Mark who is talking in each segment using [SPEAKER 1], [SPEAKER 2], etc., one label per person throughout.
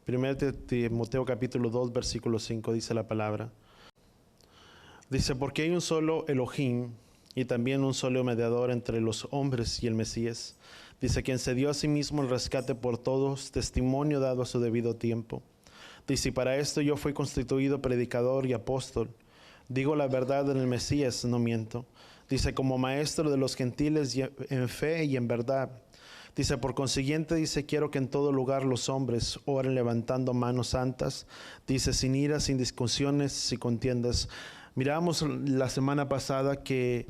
[SPEAKER 1] 1 Timoteo capítulo 2, versículo 5 dice la palabra. Dice, porque hay un solo Elohim y también un solo mediador entre los hombres y el Mesías. Dice, quien se dio a sí mismo el rescate por todos, testimonio dado a su debido tiempo. Dice, y para esto yo fui constituido predicador y apóstol. Digo la verdad en el Mesías, no miento. Dice, como maestro de los gentiles en fe y en verdad. Dice, por consiguiente, dice, quiero que en todo lugar los hombres oren levantando manos santas. Dice, sin iras, sin discusiones y contiendas. Miramos la semana pasada que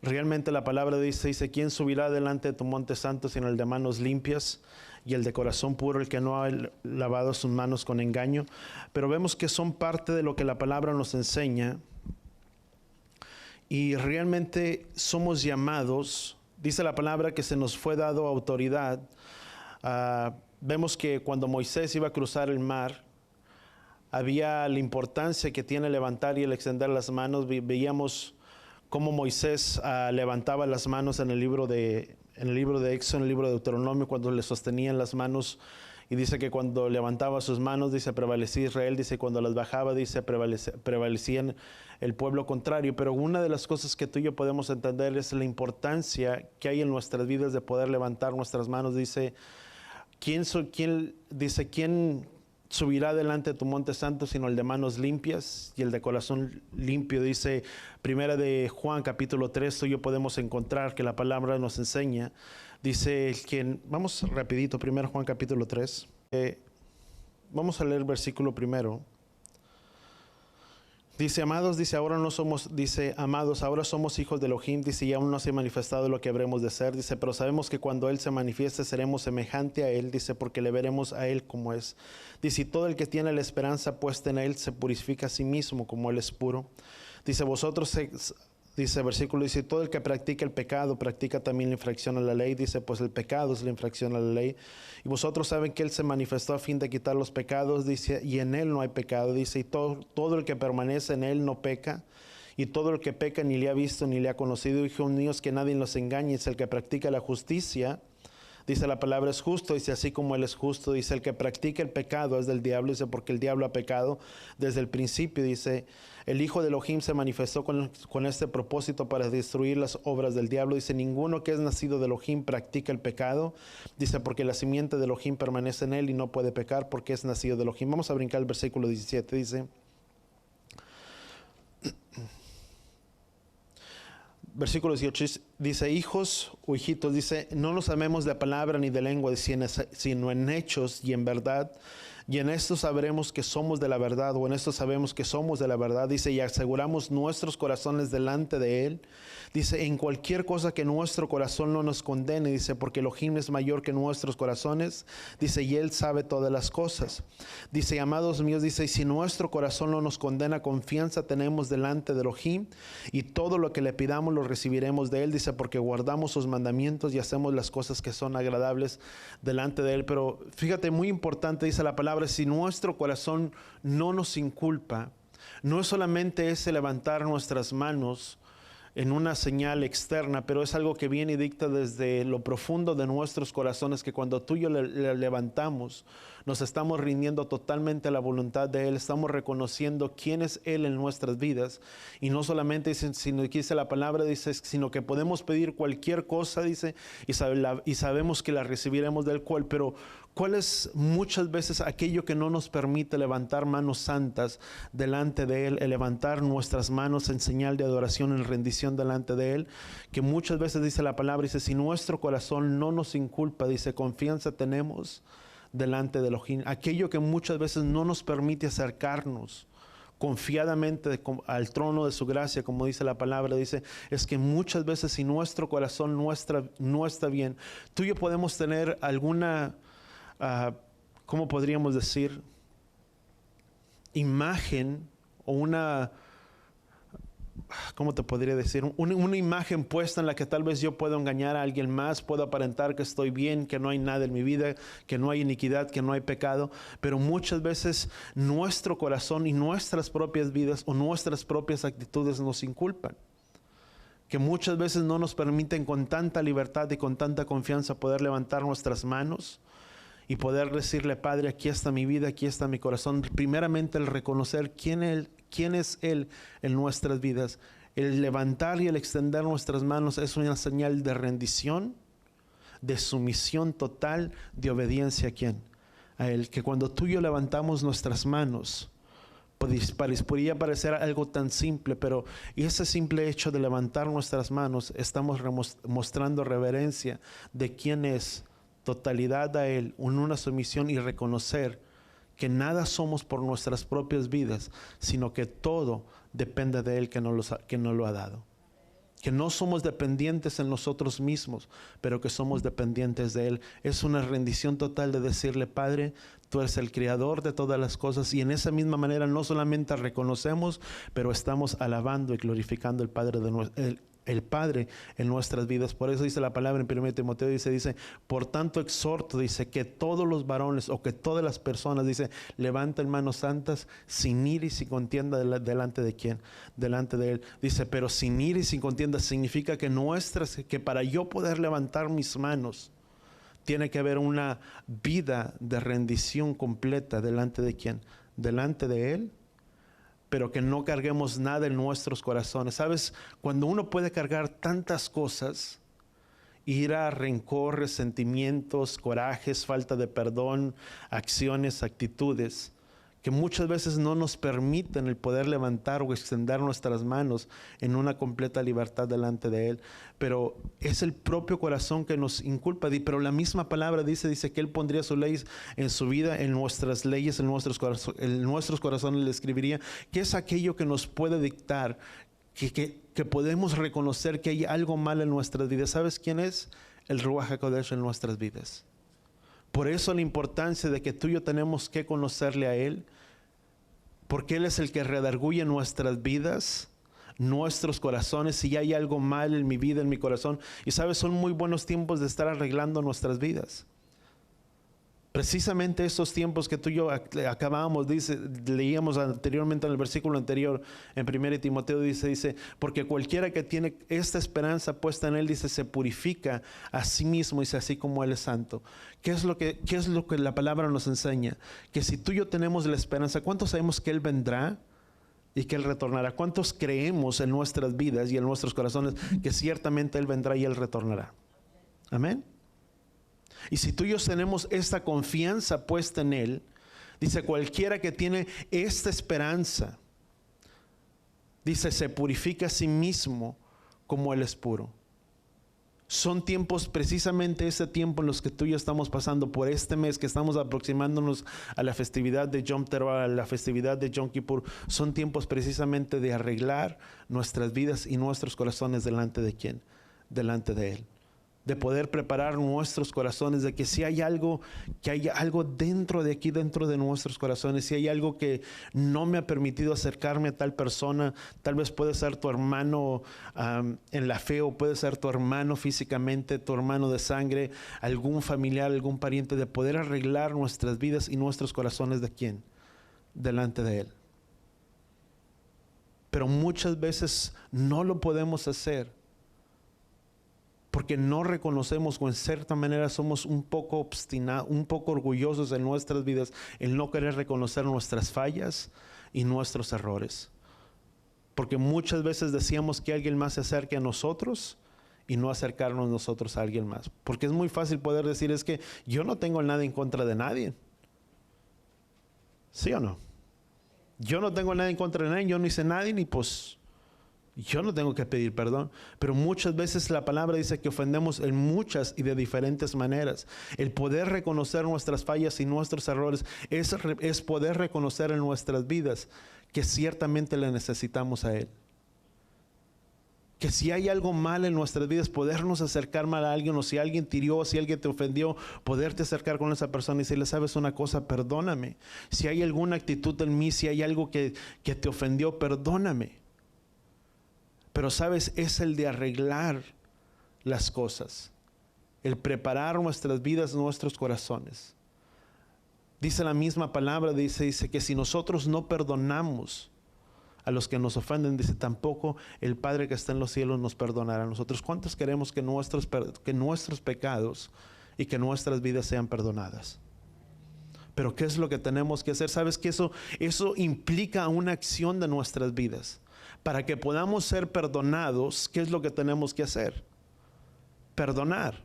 [SPEAKER 1] realmente la palabra dice, ¿quién subirá delante de tu monte santo sino el de manos limpias y el de corazón puro, el que no ha lavado sus manos con engaño? Pero vemos que son parte de lo que la palabra nos enseña. Y realmente somos llamados. Dice la palabra que se nos fue dado autoridad. Vemos que cuando Moisés iba a cruzar el mar, había la importancia que tiene levantar y el extender las manos. Veíamos cómo Moisés levantaba las manos en el libro de Éxodo, en el libro de Deuteronomio, cuando le sostenían las manos. Y dice que cuando levantaba sus manos, dice, prevalecía Israel. Dice, cuando las bajaba, dice, prevalecían el pueblo contrario. Pero una de las cosas que tú y yo podemos entender es la importancia que hay en nuestras vidas de poder levantar nuestras manos. Dice, ¿quién subirá delante de tu monte santo sino el de manos limpias y el de corazón limpio? Dice Primera de Juan capítulo 3, tú y yo podemos encontrar que la palabra nos enseña. Dice vamos rapidito, 1 Juan capítulo 3. Vamos a leer el versículo primero. Dice, amados, amados, ahora somos hijos de Elohim, dice, y aún no se ha manifestado lo que habremos de ser, dice, pero sabemos que cuando Él se manifieste seremos semejante a Él, dice, porque le veremos a Él como es. Dice, y todo el que tiene la esperanza puesta en Él se purifica a sí mismo como Él es puro. Dice, versículo dice, todo el que practica el pecado practica también la infracción a la ley. Dice, pues el pecado es la infracción a la ley. Y vosotros saben que Él se manifestó a fin de quitar los pecados, dice, y en Él no hay pecado. Dice, y todo el que permanece en Él no peca. Y todo el que peca ni le ha visto ni le ha conocido. Hijos míos, que nadie los engañe. Es el que practica la justicia. Dice, la palabra es justo, dice, así como Él es justo. Dice, el que practica el pecado es del diablo, dice, porque el diablo ha pecado desde el principio. Dice, el Hijo de Elohim se manifestó con este propósito para destruir las obras del diablo. Dice, ninguno que es nacido de Elohim practica el pecado. Dice, porque la simiente de Elohim permanece en él y no puede pecar porque es nacido de Elohim. Vamos a brincar el versículo 17, dice... Versículo 18 dice, hijos o hijitos, dice, no nos amemos de palabra ni de lengua, sino en hechos y en verdad. Y en esto sabremos que somos de la verdad, o en esto sabemos que somos de la verdad. Dice, y aseguramos nuestros corazones delante de Él. Dice, en cualquier cosa que nuestro corazón no nos condene. Dice, porque Elohim es mayor que nuestros corazones. Dice, y Él sabe todas las cosas. Dice, amados míos, dice, y si nuestro corazón no nos condena, confianza tenemos delante de Elohim. Y todo lo que le pidamos lo recibiremos de Él. Dice, porque guardamos sus mandamientos y hacemos las cosas que son agradables delante de Él. Pero fíjate, muy importante, dice la palabra, si nuestro corazón no nos inculpa, no es solamente ese levantar nuestras manos en una señal externa, pero es algo que viene y dicta desde lo profundo de nuestros corazones, que cuando tú y yo le levantamos, nos estamos rindiendo totalmente a la voluntad de Él, estamos reconociendo quién es Él en nuestras vidas, y no solamente sino que dice la palabra, dice, sino que podemos pedir cualquier cosa, dice, y sabemos que la recibiremos del cual, pero ¿cuál es muchas veces aquello que no nos permite levantar manos santas delante de Él, el levantar nuestras manos en señal de adoración, en rendición delante de Él? Que muchas veces dice la palabra, dice, si nuestro corazón no nos inculpa, dice, confianza tenemos delante de Elohim. Aquello que muchas veces no nos permite acercarnos confiadamente al trono de su gracia, como dice la palabra, dice, es que muchas veces si nuestro corazón no está bien, tú y yo podemos tener alguna... ¿cómo podríamos decir? Imagen o una, ¿cómo te podría decir? Una imagen puesta en la que tal vez yo puedo engañar a alguien más, puedo aparentar que estoy bien, que no hay nada en mi vida, que no hay iniquidad, que no hay pecado, pero muchas veces nuestro corazón y nuestras propias vidas o nuestras propias actitudes nos inculpan, que muchas veces no nos permiten con tanta libertad y con tanta confianza poder levantar nuestras manos y poder decirle, Padre, aquí está mi vida, aquí está mi corazón. Primeramente el reconocer quién es Él en nuestras vidas. El levantar y el extender nuestras manos es una señal de rendición, de sumisión total, de obediencia a quién, a Él. Que cuando tú y yo levantamos nuestras manos, podría parecer algo tan simple, pero ese simple hecho de levantar nuestras manos, estamos mostrando reverencia de quién es, totalidad a Él, en una sumisión, y reconocer que nada somos por nuestras propias vidas, sino que todo depende de Él que nos lo ha dado. Que no somos dependientes en nosotros mismos, pero que somos dependientes de Él. Es una rendición total de decirle, Padre, tú eres el creador de todas las cosas, y en esa misma manera no solamente reconocemos, pero estamos alabando y glorificando el Padre en nuestras vidas. Por eso dice la palabra en 1 Timoteo, dice, por tanto exhorto, dice, que todos los varones o que todas las personas, dice, levanten manos santas sin ira y sin contienda delante de quién, delante de Él. Dice, pero sin ira y sin contienda significa que para yo poder levantar mis manos, tiene que haber una vida de rendición completa delante de quién, delante de Él, pero que no carguemos nada en nuestros corazones. ¿Sabes? Cuando uno puede cargar tantas cosas, ira, rencor, resentimientos, corajes, falta de perdón, acciones, actitudes, que muchas veces no nos permiten el poder levantar o extender nuestras manos en una completa libertad delante de Él. Pero es el propio corazón que nos inculpa. Pero la misma palabra dice que Él pondría sus leyes en su vida, en nuestras leyes, en nuestros corazones le escribiría, que es aquello que nos puede dictar, que podemos reconocer que hay algo mal en nuestras vidas. ¿Sabes quién es? El Ruach HaKodesh en nuestras vidas. Por eso la importancia de que tú y yo tenemos que conocerle a Él, porque Él es el que redarguye nuestras vidas, nuestros corazones. Si hay algo mal en mi vida, en mi corazón, y sabes, son muy buenos tiempos de estar arreglando nuestras vidas. Precisamente esos tiempos que tú y yo acabamos, leíamos anteriormente en el versículo anterior, en 1 Timoteo dice, porque cualquiera que tiene esta esperanza puesta en Él, dice, se purifica a sí mismo, dice, así como Él es santo. ¿Qué es lo que la palabra nos enseña? Que si tú y yo tenemos la esperanza, ¿cuántos sabemos que Él vendrá y que Él retornará? ¿Cuántos creemos en nuestras vidas y en nuestros corazones que ciertamente Él vendrá y Él retornará? Amén. Y si tú y yo tenemos esta confianza puesta en Él, dice, cualquiera que tiene esta esperanza, dice, se purifica a sí mismo como Él es puro. Son tiempos, precisamente este tiempo en los que tú y yo estamos pasando por este mes, que estamos aproximándonos a la festividad de Yom Teruah, a la festividad de Yom Kippur. Son tiempos precisamente de arreglar nuestras vidas y nuestros corazones delante de ¿quién? Delante de Él. De poder preparar nuestros corazones, de que si hay algo, que haya algo dentro de aquí, dentro de nuestros corazones, si hay algo que no me ha permitido acercarme a tal persona, tal vez puede ser tu hermano en la fe, o puede ser tu hermano físicamente, tu hermano de sangre, algún familiar, algún pariente, de poder arreglar nuestras vidas y nuestros corazones de quién, delante de Él. Pero muchas veces no lo podemos hacer, porque no reconocemos, o en cierta manera somos un poco obstinados, un poco orgullosos en nuestras vidas, en no querer reconocer nuestras fallas y nuestros errores. Porque muchas veces decíamos que alguien más se acerque a nosotros y no acercarnos nosotros a alguien más. Porque es muy fácil poder decir, es que yo no tengo nada en contra de nadie. ¿Sí o no? Yo no tengo nada en contra de nadie, yo no hice nada, ni pues yo no tengo que pedir perdón. Pero muchas veces la palabra dice que ofendemos en muchas y de diferentes maneras. El poder reconocer nuestras fallas y nuestros errores es poder reconocer en nuestras vidas que ciertamente le necesitamos a Él. Que si hay algo mal en nuestras vidas, podernos acercar mal a alguien, o si alguien te hirió, si alguien te ofendió, poderte acercar con esa persona y decirle, ¿sabes una cosa? Perdóname. Si hay alguna actitud en mí, si hay algo que te ofendió, perdóname. Pero sabes, es el de arreglar las cosas, el preparar nuestras vidas, nuestros corazones. Dice la misma palabra, dice que si nosotros no perdonamos a los que nos ofenden, dice, tampoco el Padre que está en los cielos nos perdonará a nosotros. ¿Cuántos queremos que nuestros pecados y que nuestras vidas sean perdonadas? Pero ¿qué es lo que tenemos que hacer? ¿Sabes que eso implica una acción de nuestras vidas? Para que podamos ser perdonados, ¿qué es lo que tenemos que hacer? Perdonar.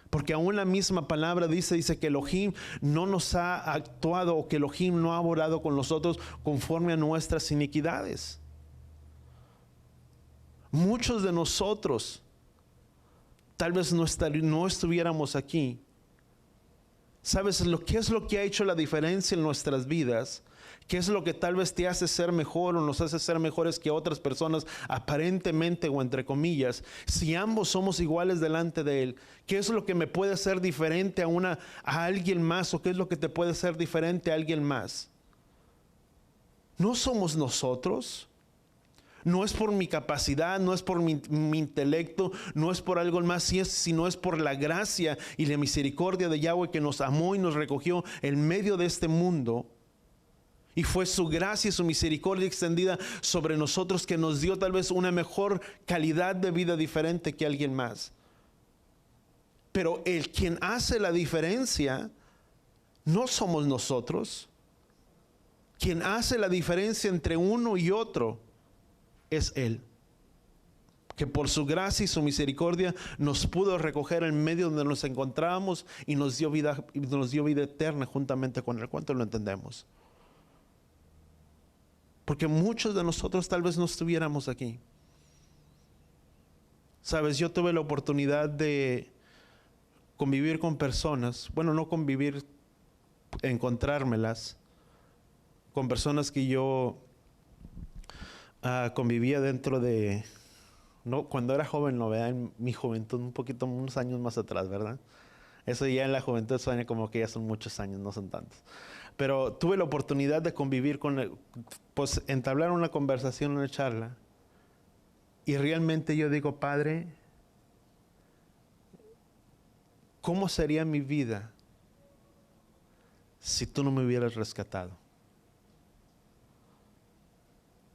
[SPEAKER 1] Porque aún la misma palabra dice que Elohim no nos ha actuado, o que Elohim no ha obrado con nosotros conforme a nuestras iniquidades. Muchos de nosotros tal vez no estuviéramos aquí. ¿Sabes qué es lo que ha hecho la diferencia en nuestras vidas? ¿Qué es lo que tal vez te hace ser mejor o nos hace ser mejores que otras personas, aparentemente o entre comillas? Si ambos somos iguales delante de Él, ¿qué es lo que me puede hacer diferente a alguien más? ¿O qué es lo que te puede hacer diferente a alguien más? No somos nosotros. No es por mi capacidad, no es por mi intelecto, no es por algo más, sino es por la gracia y la misericordia de Yahweh, que nos amó y nos recogió en medio de este mundo. Y fue su gracia y su misericordia extendida sobre nosotros, que nos dio tal vez una mejor calidad de vida diferente que alguien más. Pero quien hace la diferencia no somos nosotros. Quien hace la diferencia entre uno y otro es Él, que por su gracia y su misericordia nos pudo recoger en medio donde nos encontrábamos y nos dio vida eterna juntamente con Él. ¿Cuánto lo entendemos? Porque muchos de nosotros tal vez no estuviéramos aquí. Sabes, yo tuve la oportunidad de convivir con personas, bueno, no convivir, encontrármelas, con personas que yo convivía dentro de, no, cuando era joven, no, ¿verdad? En mi juventud, unos años más atrás, ¿verdad? Eso ya en la juventud suena como que ya son muchos años, no son tantos. Pero tuve la oportunidad de convivir con él, pues entablar una conversación, una charla. Y realmente yo digo, Padre, ¿cómo sería mi vida si tú no me hubieras rescatado?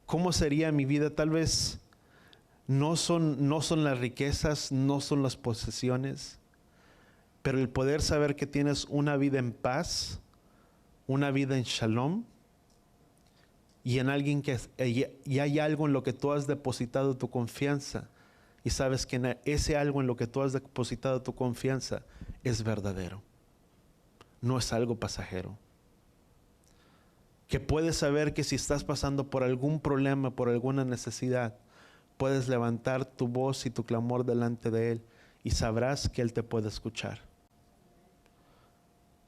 [SPEAKER 1] ¿Cómo sería mi vida? Tal vez no son las riquezas, no son las posesiones, pero el poder saber que tienes una vida en paz, una vida en shalom, y en alguien y hay algo en lo que tú has depositado tu confianza, y sabes que ese algo en lo que tú has depositado tu confianza es verdadero, no es algo pasajero. Que puedes saber que si estás pasando por algún problema, por alguna necesidad, puedes levantar tu voz y tu clamor delante de Él y sabrás que Él te puede escuchar.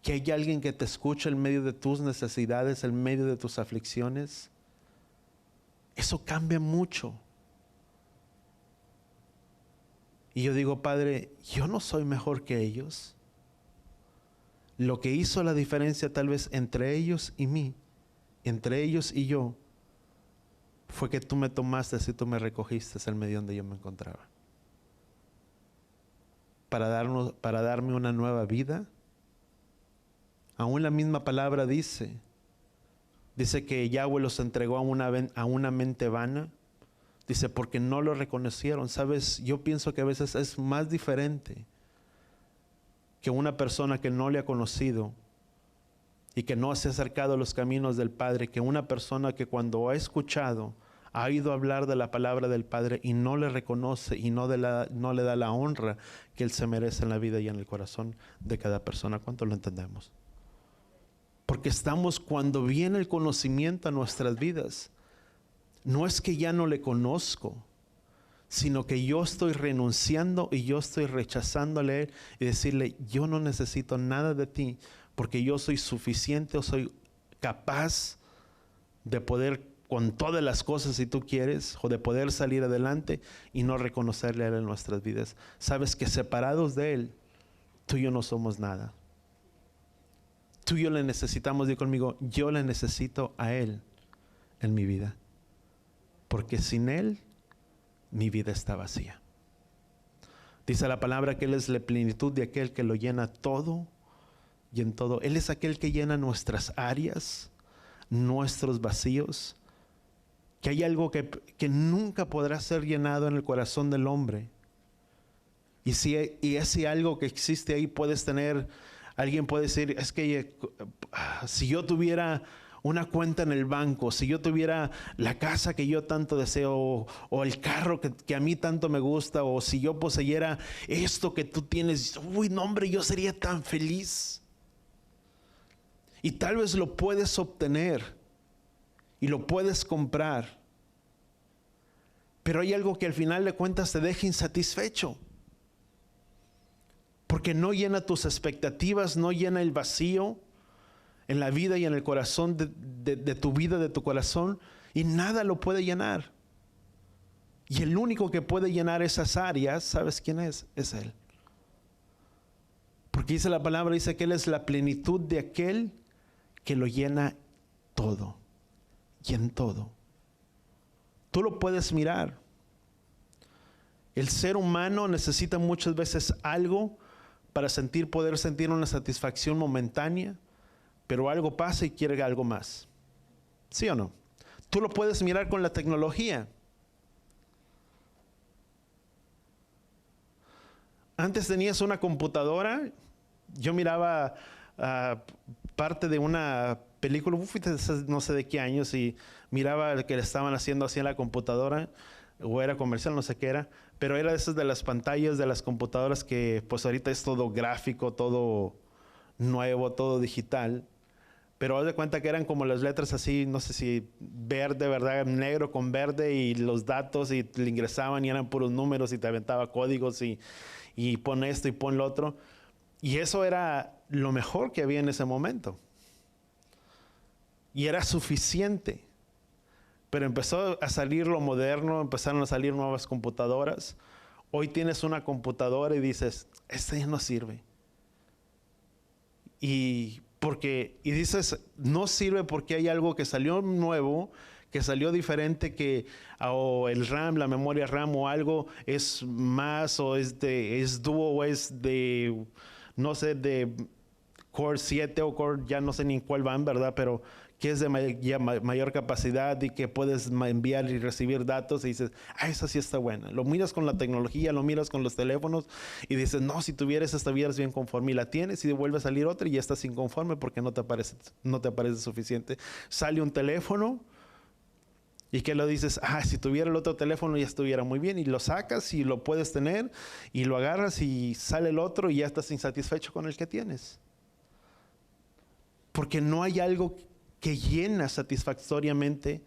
[SPEAKER 1] Que hay alguien que te escucha en medio de tus necesidades, en medio de tus aflicciones. Eso cambia mucho. Y yo digo, Padre, yo no soy mejor que ellos. Lo que hizo la diferencia tal vez entre ellos y mí, entre ellos y yo, fue que tú me tomaste y tú me recogiste en medio donde yo me encontraba. Para darme una nueva vida. Aún la misma palabra dice que Yahweh los entregó a una mente vana. Dice, porque no lo reconocieron. Sabes, yo pienso que a veces es más diferente que una persona que no le ha conocido y que no se ha acercado a los caminos del Padre, que una persona que cuando ha escuchado, ha ido a hablar de la palabra del Padre y no le reconoce y no le da la honra que Él se merece en la vida y en el corazón de cada persona. ¿Cuánto lo entendemos? Porque cuando viene el conocimiento a nuestras vidas, no es que ya no le conozco, sino que yo estoy renunciando y yo estoy rechazándole a Él y decirle, yo no necesito nada de ti, porque yo soy suficiente o soy capaz de poder con todas las cosas, si tú quieres, o de poder salir adelante y no reconocerle a Él en nuestras vidas. Sabes que separados de Él, tú y yo no somos nada. Tú y yo le necesitamos, di conmigo, yo le necesito a Él en mi vida. Porque sin Él, mi vida está vacía. Dice la palabra que Él es la plenitud de aquel que lo llena todo y en todo. Él es aquel que llena nuestras áreas, nuestros vacíos. Que hay algo que nunca podrá ser llenado en el corazón del hombre. Y ese algo que existe ahí, puedes tener Alguien puede decir, es que si yo tuviera una cuenta en el banco, si yo tuviera la casa que yo tanto deseo, o el carro que a mí tanto me gusta, o si yo poseyera esto que tú tienes, uy, no hombre, yo sería tan feliz. Y tal vez lo puedes obtener y lo puedes comprar, pero hay algo que al final de cuentas te deja insatisfecho, porque no llena tus expectativas, no llena el vacío en la vida y en el corazón de tu vida, de tu corazón, y nada lo puede llenar. Y el único que puede llenar esas áreas, ¿sabes quién es? Es Él. Porque dice la palabra, dice que Él es la plenitud de aquel que lo llena todo y en todo. Tú lo puedes mirar. El ser humano necesita muchas veces algo para poder sentir una satisfacción momentánea, pero algo pasa y quiere algo más. ¿Sí o no? Tú lo puedes mirar con la tecnología. Antes tenías una computadora. Yo miraba parte de una película, no sé de qué años, y miraba lo que le estaban haciendo así en la computadora, o era comercial, no sé qué era, pero era de esas de las pantallas de las computadoras que pues ahorita es todo gráfico, todo nuevo, todo digital. Pero haz de cuenta que eran como las letras así, no sé si verde, ¿verdad? Negro con verde, y los datos, y le ingresaban y eran puros números, y te aventaba códigos y pon esto y pon lo otro. Y eso era lo mejor que había en ese momento. Y era suficiente. Pero empezó a salir lo moderno, empezaron a salir nuevas computadoras. Hoy tienes una computadora y dices, esta ya no sirve. Y dices, no sirve porque hay algo que salió nuevo, que salió diferente, que o el RAM, la memoria RAM o algo es más, o es dúo, o es de, no sé, de Core 7 o Core, ya no sé ni en cuál van, ¿verdad? Pero que es de mayor capacidad y que puedes enviar y recibir datos, y dices, esa sí está buena. Lo miras con la tecnología, lo miras con los teléfonos y dices, no, si tuvieras esta estuvieras bien conforme, y la tienes y vuelve a salir otra y ya estás inconforme porque no te parece suficiente. Sale un teléfono y que lo dices, si tuviera el otro teléfono ya estuviera muy bien, y lo sacas y lo puedes tener y lo agarras y sale el otro y ya estás insatisfecho con el que tienes. Porque no hay algo que llena satisfactoriamente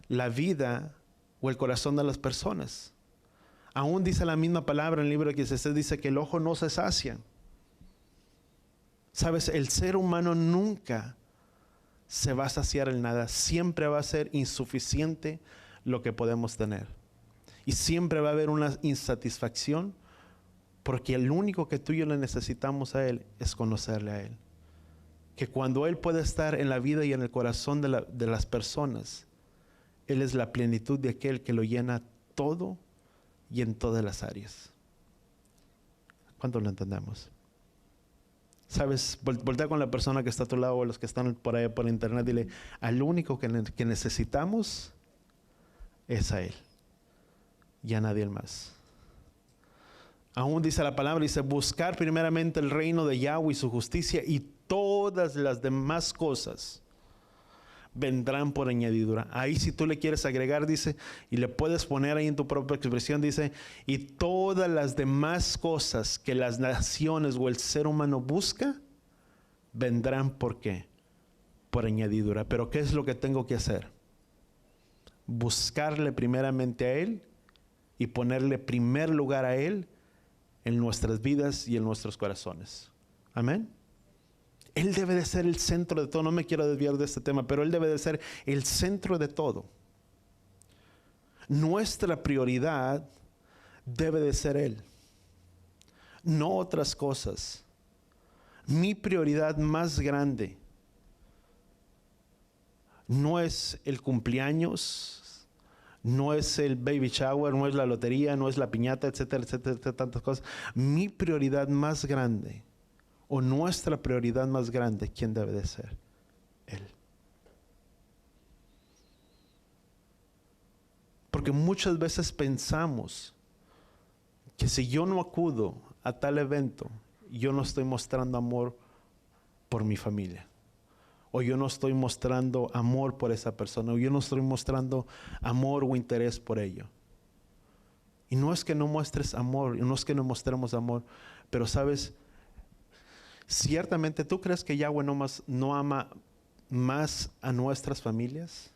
[SPEAKER 1] la vida o el corazón de las personas. Aún dice la misma palabra en el libro de Eclesiastés, dice que el ojo no se sacia. Sabes, el ser humano nunca se va a saciar en nada. Siempre va a ser insuficiente lo que podemos tener. Y siempre va a haber una insatisfacción, porque el único que tú y yo le necesitamos a Él es conocerle a Él. Que cuando Él puede estar en la vida y en el corazón de las personas, Él es la plenitud de aquel que lo llena todo y en todas las áreas. ¿Cuánto lo entendemos? Sabes, voltea con la persona que está a tu lado, o los que están por ahí por internet, dile, al único que necesitamos es a Él y a nadie más. Aún dice la palabra, dice, buscar primeramente el reino de Yahweh y su justicia, y todas las demás cosas vendrán por añadidura. Ahí si tú le quieres agregar, dice, y le puedes poner ahí en tu propia expresión, dice, y todas las demás cosas que las naciones o el ser humano busca, vendrán ¿por qué? Por añadidura. Pero ¿qué es lo que tengo que hacer? Buscarle primeramente a Él y ponerle primer lugar a Él en nuestras vidas y en nuestros corazones. Amén. Él debe de ser el centro de todo. No me quiero desviar de este tema, pero Él debe de ser el centro de todo. Nuestra prioridad debe de ser Él, no otras cosas. Mi prioridad más grande no es el cumpleaños, no es el baby shower, no es la lotería, no es la piñata, etcétera, etcétera, tantas cosas. Mi prioridad más grande, o nuestra prioridad más grande, ¿quién debe de ser? Él. Porque muchas veces pensamos que si yo no acudo a tal evento, yo no estoy mostrando amor por mi familia. O yo no estoy mostrando amor por esa persona. O yo no estoy mostrando amor o interés por ello. Y no es que no muestres amor. Y no es que no mostremos amor. Pero sabes, ciertamente, ¿tú crees que Yahweh no ama más a nuestras familias?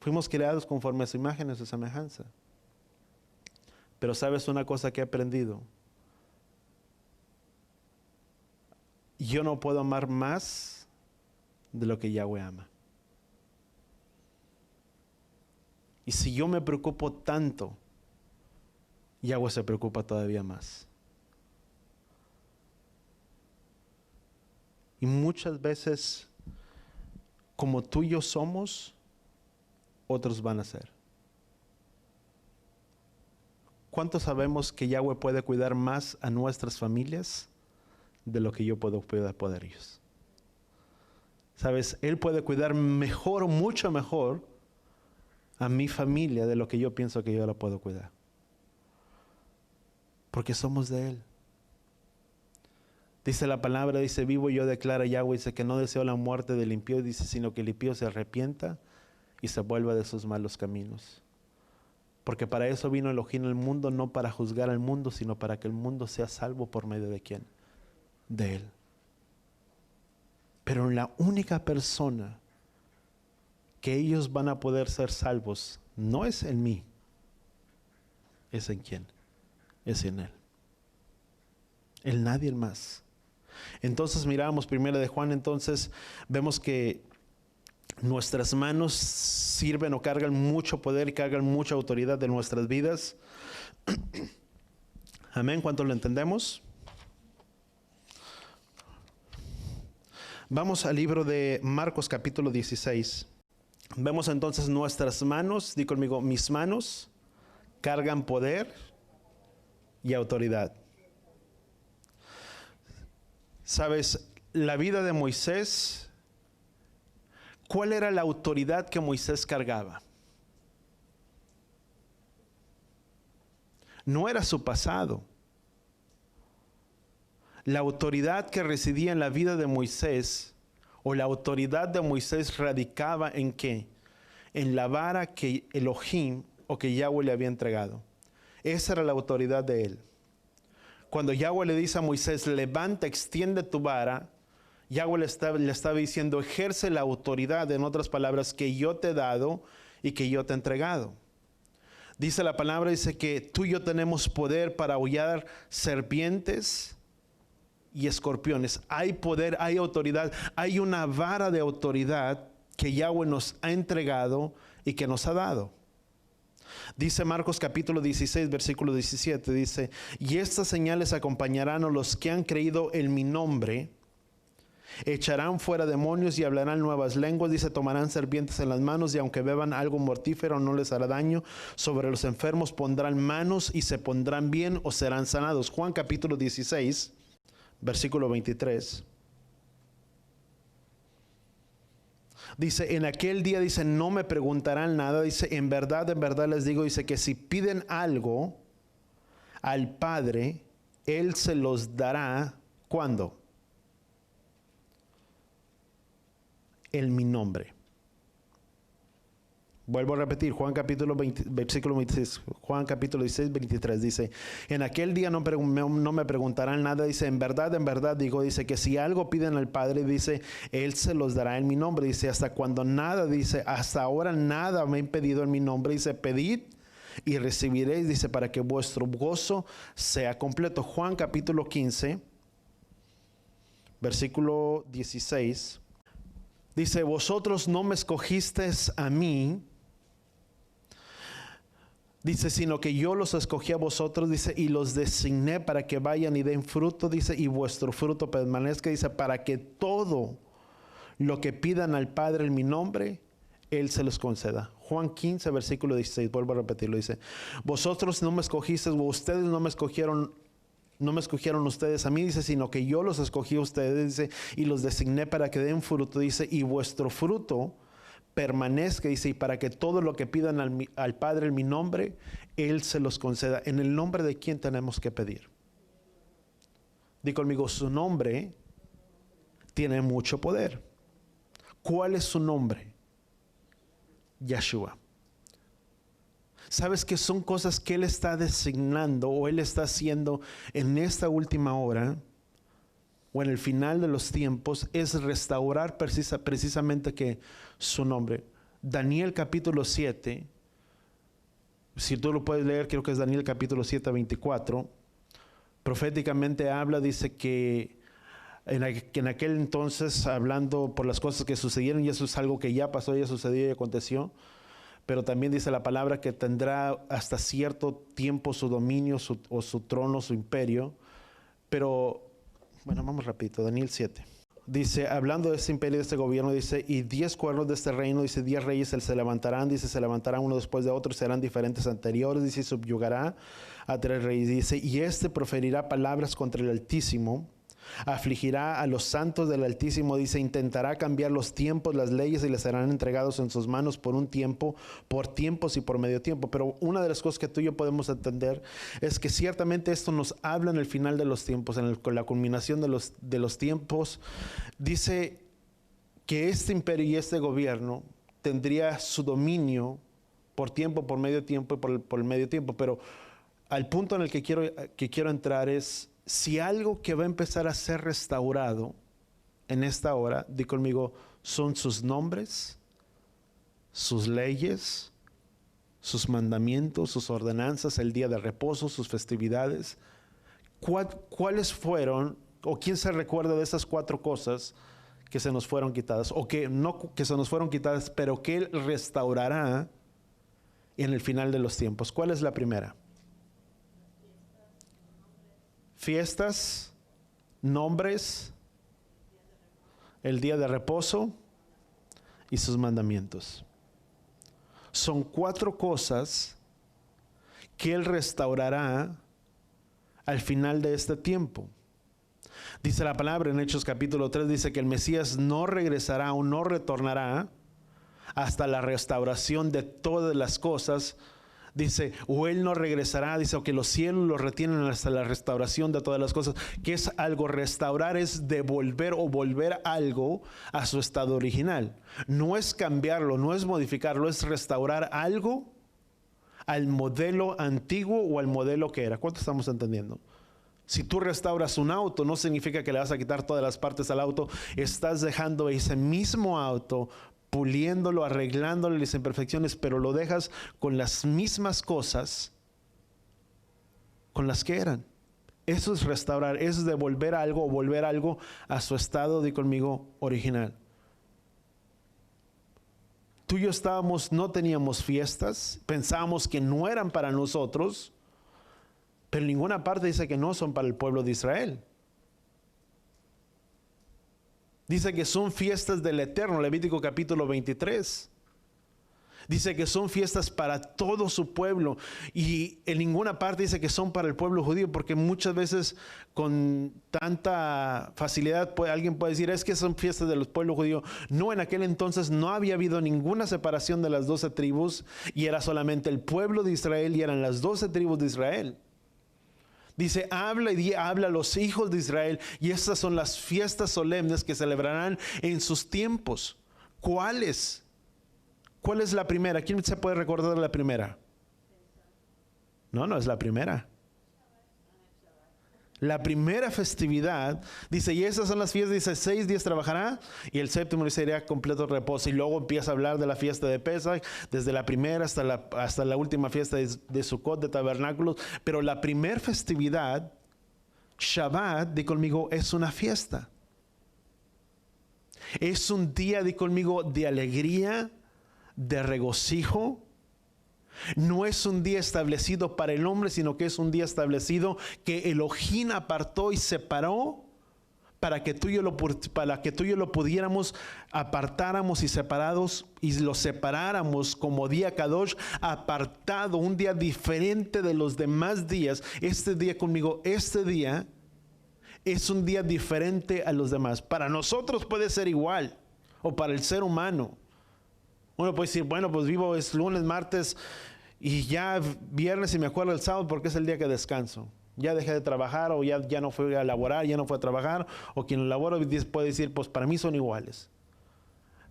[SPEAKER 1] Fuimos creados conforme a su imagen y a su semejanza. Pero sabes una cosa que he aprendido. Yo no puedo amar más de lo que Yahweh ama. Y si yo me preocupo tanto, Yahweh se preocupa todavía más. Y muchas veces, como tú y yo somos, otros van a ser. ¿Cuántos sabemos que Yahweh puede cuidar más a nuestras familias de lo que yo puedo cuidar por ellos? ¿Sabes? Él puede cuidar mejor, mucho mejor, a mi familia de lo que yo pienso que yo la puedo cuidar. Porque somos de Él. Dice la palabra, dice, vivo yo, declara Yahweh, dice que no deseo la muerte del impío, dice, sino que el impío se arrepienta y se vuelva de sus malos caminos. Porque para eso vino Elohim al mundo, no para juzgar al mundo, sino para que el mundo sea salvo por medio de ¿quién? De Él. Pero la única persona que ellos van a poder ser salvos no es en mí, es en ¿quién? Es en Él. En nadie más. Entonces miramos primero de Juan, entonces vemos que nuestras manos sirven o cargan mucho poder y cargan mucha autoridad de nuestras vidas. Amén, ¿cuánto lo entendemos? Vamos al libro de Marcos capítulo 16. Vemos entonces nuestras manos, di conmigo, mis manos cargan poder y autoridad. Sabes, la vida de Moisés, ¿cuál era la autoridad que Moisés cargaba? No era su pasado. La autoridad que residía en la vida de Moisés, o la autoridad de Moisés radicaba en ¿qué? En la vara que Elohim o que Yahweh le había entregado. Esa era la autoridad de él. Cuando Yahweh le dice a Moisés, levanta, extiende tu vara, Yahweh le estaba diciendo, ejerce la autoridad, en otras palabras, que yo te he dado y que yo te he entregado. Dice la palabra, dice que tú y yo tenemos poder para hollar serpientes y escorpiones. Hay poder, hay autoridad, hay una vara de autoridad que Yahweh nos ha entregado y que nos ha dado. Dice Marcos capítulo 16, versículo 17, dice, y estas señales acompañarán a los que han creído en mi nombre, echarán fuera demonios y hablarán nuevas lenguas, dice, tomarán serpientes en las manos y aunque beban algo mortífero no les hará daño, sobre los enfermos pondrán manos y se pondrán bien o serán sanados. Juan capítulo 16, versículo 23. Dice, en aquel día, dice, no me preguntarán nada. Dice, en verdad les digo, dice, que si piden algo al Padre, Él se los dará. ¿Cuándo? En mi nombre. Vuelvo a repetir, Juan capítulo 20, versículo 26, Juan capítulo 16, 23, dice, en aquel día no me preguntarán nada, dice, en verdad digo, dice, que si algo piden al Padre, dice, Él se los dará en mi nombre, dice, hasta cuando nada, dice, hasta ahora nada me han pedido en mi nombre, dice, pedid y recibiréis, dice, para que vuestro gozo sea completo. Juan capítulo 15, versículo 16, dice, vosotros no me escogisteis a mí, dice, sino que yo los escogí a vosotros, dice, y los designé para que vayan y den fruto, dice, y vuestro fruto permanezca, dice, para que todo lo que pidan al Padre en mi nombre, Él se los conceda. Juan 15, versículo 16, vuelvo a repetirlo, dice, vosotros no me escogisteis, ustedes no me escogieron ustedes a mí, dice, sino que yo los escogí a ustedes, dice, y los designé para que den fruto, dice, y vuestro fruto permanezca, dice, y para que todo lo que pidan al Padre en mi nombre, Él se los conceda. ¿En el nombre de quién tenemos que pedir? Di conmigo, su nombre tiene mucho poder. ¿Cuál es su nombre? Yeshua. ¿Sabes que son cosas que Él está designando o Él está haciendo en esta última hora o en el final de los tiempos? Es restaurar precisamente que su nombre. Daniel capítulo 7, si tú lo puedes leer, creo que es Daniel capítulo 7, 24, proféticamente habla, dice que en aquel entonces, hablando por las cosas que sucedieron, y eso es algo que ya pasó, ya sucedió y aconteció, pero también dice la palabra que tendrá hasta cierto tiempo su dominio o su trono, su imperio. Pero, bueno, vamos rapidito, Daniel 7. Dice, hablando de este imperio, de este gobierno, dice, y 10 cuernos de este reino, dice, 10 reyes se levantarán, dice, se levantarán uno después de otro, serán diferentes anteriores, dice, y subyugará a 3 reyes, dice, y este proferirá palabras contra el Altísimo, afligirá a los santos del Altísimo, dice, intentará cambiar los tiempos, las leyes, y les serán entregados en sus manos por un tiempo, por tiempos y por medio tiempo. Pero una de las cosas que tú y yo podemos entender es que ciertamente esto nos habla en el final de los tiempos, con la culminación de los tiempos. Dice que este imperio y este gobierno tendría su dominio por tiempo, por medio tiempo y por el medio tiempo. Pero al punto en el que quiero entrar es, si algo que va a empezar a ser restaurado en esta hora, di conmigo, son sus nombres, sus leyes, sus mandamientos, sus ordenanzas, el día de reposo, sus festividades. ¿Cuáles fueron, o quién se recuerda de esas 4 cosas que se nos fueron quitadas, o que no que se nos fueron quitadas, pero que Él restaurará en el final de los tiempos? ¿Cuál es la primera? Fiestas, nombres, el día de reposo y sus mandamientos. Son 4 cosas que Él restaurará al final de este tiempo. Dice la palabra en Hechos capítulo 3, dice que el Mesías no regresará o no retornará hasta la restauración de todas las cosas. Dice, o Él no regresará, dice, o que los cielos lo retienen hasta la restauración de todas las cosas. ¿Qué es algo? Restaurar es devolver o volver algo a su estado original. No es cambiarlo, no es modificarlo, es restaurar algo al modelo antiguo o al modelo que era. ¿Cuánto estamos entendiendo? Si tú restauras un auto, no significa que le vas a quitar todas las partes al auto. Estás dejando ese mismo auto, puliéndolo, arreglándole las imperfecciones, pero lo dejas con las mismas cosas con las que eran. Eso es restaurar, eso es devolver algo o volver algo a su estado, di conmigo, original. Tú y yo no teníamos fiestas, pensábamos que no eran para nosotros, pero en ninguna parte dice que no son para el pueblo de Israel. Dice que son fiestas del Eterno, Levítico capítulo 23. Dice que son fiestas para todo su pueblo. Y en ninguna parte dice que son para el pueblo judío, porque muchas veces con tanta facilidad alguien puede decir, es que son fiestas del pueblo judío. No, en aquel entonces no había habido ninguna separación de las 12 tribus y era solamente el pueblo de Israel y eran las 12 tribus de Israel. Dice, habla a los hijos de Israel, y estas son las fiestas solemnes que celebrarán en sus tiempos. ¿Cuáles? ¿Cuál es la primera? ¿Quién se puede recordar de la primera? No es la primera. La primera festividad, dice, y esas son las fiestas, dice, 6 días trabajará y el séptimo dice, sería completo reposo. Y luego empieza a hablar de la fiesta de Pesach, desde la primera hasta la última fiesta de Sukkot, de tabernáculos. Pero la primera festividad, Shabbat, di conmigo, es una fiesta. Es un día, di conmigo, de alegría, de regocijo. No es un día establecido para el hombre, sino que es un día establecido que Elohim apartó y separó para que tú y yo lo pudiéramos, apartáramos y separados, y lo separáramos como día Kadosh, apartado, un día diferente de los demás días. Este día conmigo, este día es un día diferente a los demás. Para nosotros puede ser igual, o para el ser humano. Uno puede decir, bueno, pues vivo es lunes, martes y ya viernes y me acuerdo el sábado porque es el día que descanso. Ya dejé de trabajar, o ya no fui a laborar, ya no fue a trabajar, o quien labora puede decir, pues para mí son iguales.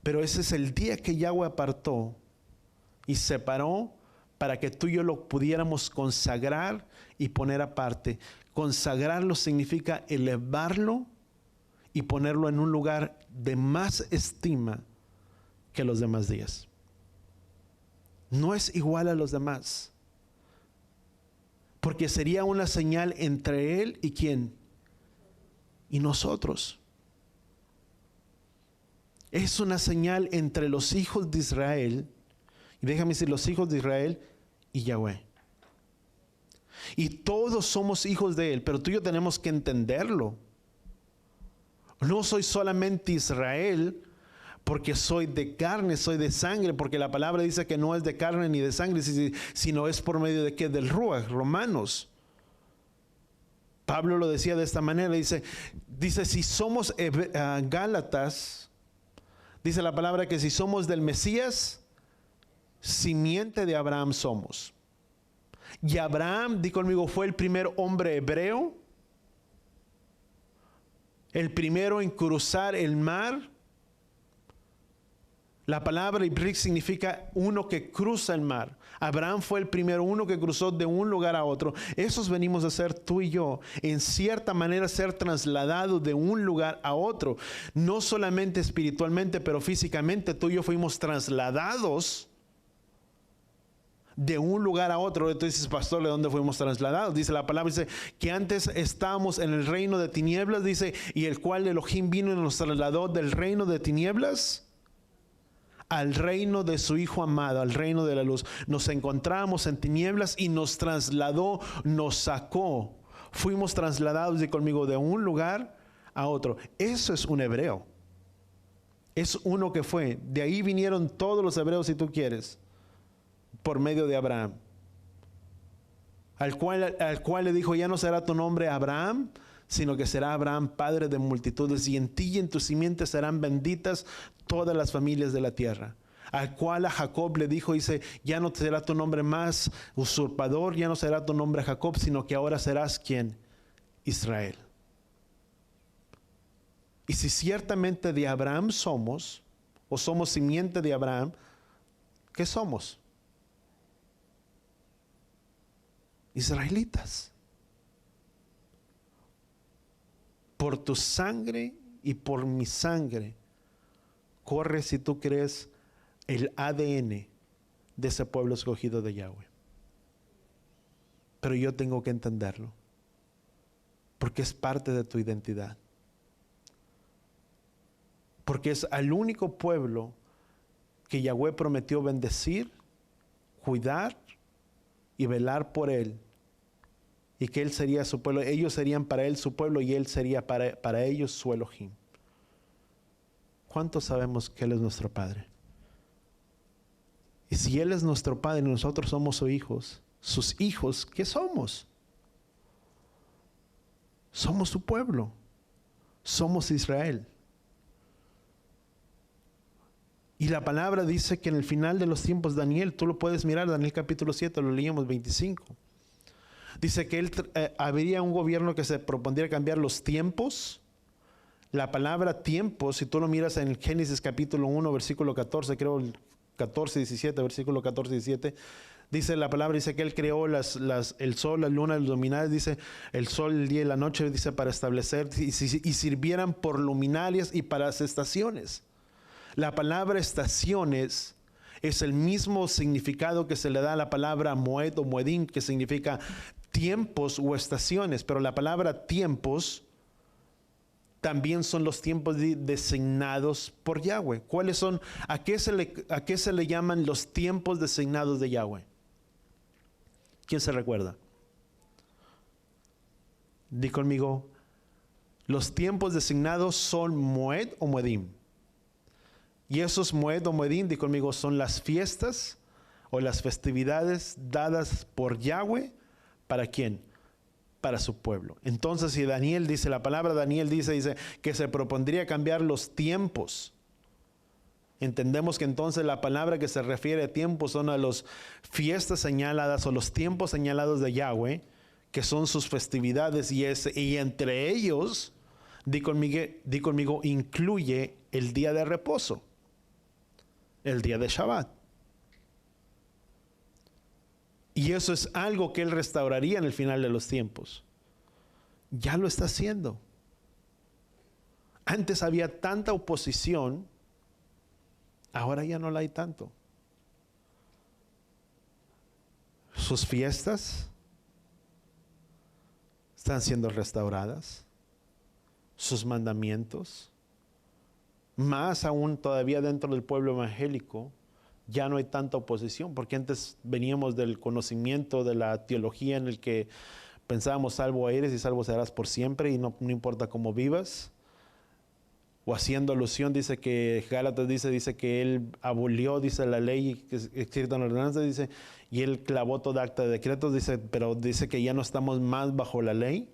[SPEAKER 1] Pero ese es el día que Yahweh apartó y separó para que tú y yo lo pudiéramos consagrar y poner aparte. Consagrarlo significa elevarlo y ponerlo en un lugar de más estima que los demás días. No es igual a los demás, porque sería una señal entre Él y ¿quién? Y nosotros. Es una señal entre los hijos de Israel, y déjame decir, los hijos de Israel y Yahweh. Y todos somos hijos de Él, pero tú y yo tenemos que entenderlo. No soy solamente Israel porque soy de carne, soy de sangre, porque la palabra dice que no es de carne ni de sangre, sino es por medio de ¿qué? Del Ruach, Romanos. Pablo lo decía de esta manera, dice si somos Gálatas, dice la palabra que si somos del Mesías, simiente de Abraham somos. Y Abraham, di conmigo, fue el primer hombre hebreo, el primero en cruzar el mar. La palabra Ibrik significa uno que cruza el mar. Abraham fue el primero, uno que cruzó de un lugar a otro. Esos venimos a ser tú y yo. En cierta manera ser trasladados de un lugar a otro. No solamente espiritualmente, pero físicamente tú y yo fuimos trasladados de un lugar a otro. Entonces, pastor, ¿de dónde fuimos trasladados? Dice la palabra, dice que antes estábamos en el reino de tinieblas, dice, y el cual Elohim vino y nos trasladó del reino de tinieblas al reino de su Hijo amado, al reino de la luz. Nos encontramos en tinieblas y nos trasladó, nos sacó. Fuimos trasladados, y conmigo, de un lugar a otro. Eso es un hebreo. Es uno que fue. De ahí vinieron todos los hebreos, si tú quieres, por medio de Abraham. Al cual le dijo, ya no será tu nombre Abraham, sino que será Abraham padre de multitudes, y en ti y en tu simiente serán benditas todas las familias de la tierra. Al cual a Jacob le dijo, dice, ya no será tu nombre más usurpador, ya no será tu nombre Jacob, sino que ahora serás ¿quién? Israel. Y si ciertamente de Abraham somos, o somos simiente de Abraham, ¿qué somos? Israelitas. Por tu sangre y por mi sangre corre, si tú crees, el ADN de ese pueblo escogido de Yahweh. Pero yo tengo que entenderlo, porque es parte de tu identidad. Porque es al único pueblo que Yahweh prometió bendecir, cuidar y velar por él. Y que Él sería su pueblo, ellos serían para Él su pueblo y Él sería para ellos su Elohim. ¿Cuántos sabemos que Él es nuestro Padre? Y si Él es nuestro Padre y nosotros somos sus hijos, ¿qué somos? Somos su pueblo. Somos Israel. Y la palabra dice que en el final de los tiempos, Daniel, tú lo puedes mirar, Daniel capítulo 7, lo leíamos 25. Dice que habría un gobierno que se propondría cambiar los tiempos. La palabra tiempo, si tú lo miras en el Génesis capítulo 1, versículo 14, creo el 14, 17, versículo 14, 17, dice la palabra, dice que Él creó el sol, la luna, los luminarias, dice el sol, el día y la noche, dice para establecer y sirvieran por luminarias y para las estaciones. La palabra estaciones es el mismo significado que se le da a la palabra moed o moedim, que significa tiempos o estaciones, pero la palabra tiempos también son los tiempos designados por Yahweh. ¿Cuáles son? ¿A qué se le llaman los tiempos designados de Yahweh? ¿Quién se recuerda? Di conmigo, los tiempos designados son moed o moedim. Y esos moed o moedim, di conmigo, son las fiestas o las festividades dadas por Yahweh. ¿Para quién? Para su pueblo. Entonces, si Daniel dice, la palabra Daniel dice que se propondría cambiar los tiempos, entendemos que entonces la palabra que se refiere a tiempos son a las fiestas señaladas o los tiempos señalados de Yahweh, que son sus festividades, y entre ellos, di conmigo, incluye el día de reposo, el día de Shabbat. Y eso es algo que Él restauraría en el final de los tiempos. Ya lo está haciendo. Antes había tanta oposición, ahora ya no la hay tanto. Sus fiestas están siendo restauradas, sus mandamientos, más aún todavía dentro del pueblo evangélico, ya no hay tanta oposición, porque antes veníamos del conocimiento de la teología en el que pensábamos salvo eres y salvo serás por siempre y no importa cómo vivas. O haciendo alusión, dice que Gálatas dice que él abolió, dice la ley escrita en la ordenanza, dice, y él clavó toda acta de decretos, dice, pero dice que ya no estamos más bajo la ley.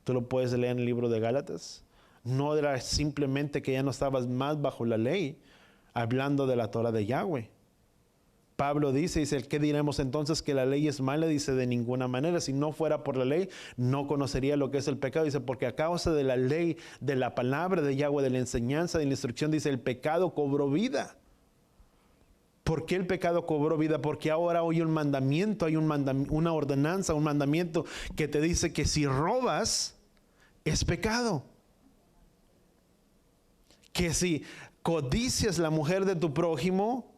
[SPEAKER 1] Tú lo puedes leer en el libro de Gálatas. No era simplemente que ya no estabas más bajo la ley, hablando de la Torah de Yahweh. Pablo dice, ¿qué diremos entonces? ¿Que la ley es mala? Dice, de ninguna manera. Si no fuera por la ley, no conocería lo que es el pecado. Dice, porque a causa de la ley, de la palabra de Yahweh, de la enseñanza, de la instrucción, dice, el pecado cobró vida. ¿Por qué el pecado cobró vida? Porque ahora hay un mandamiento, una ordenanza, un mandamiento que te dice que si robas, es pecado. Que si codicias la mujer de tu prójimo,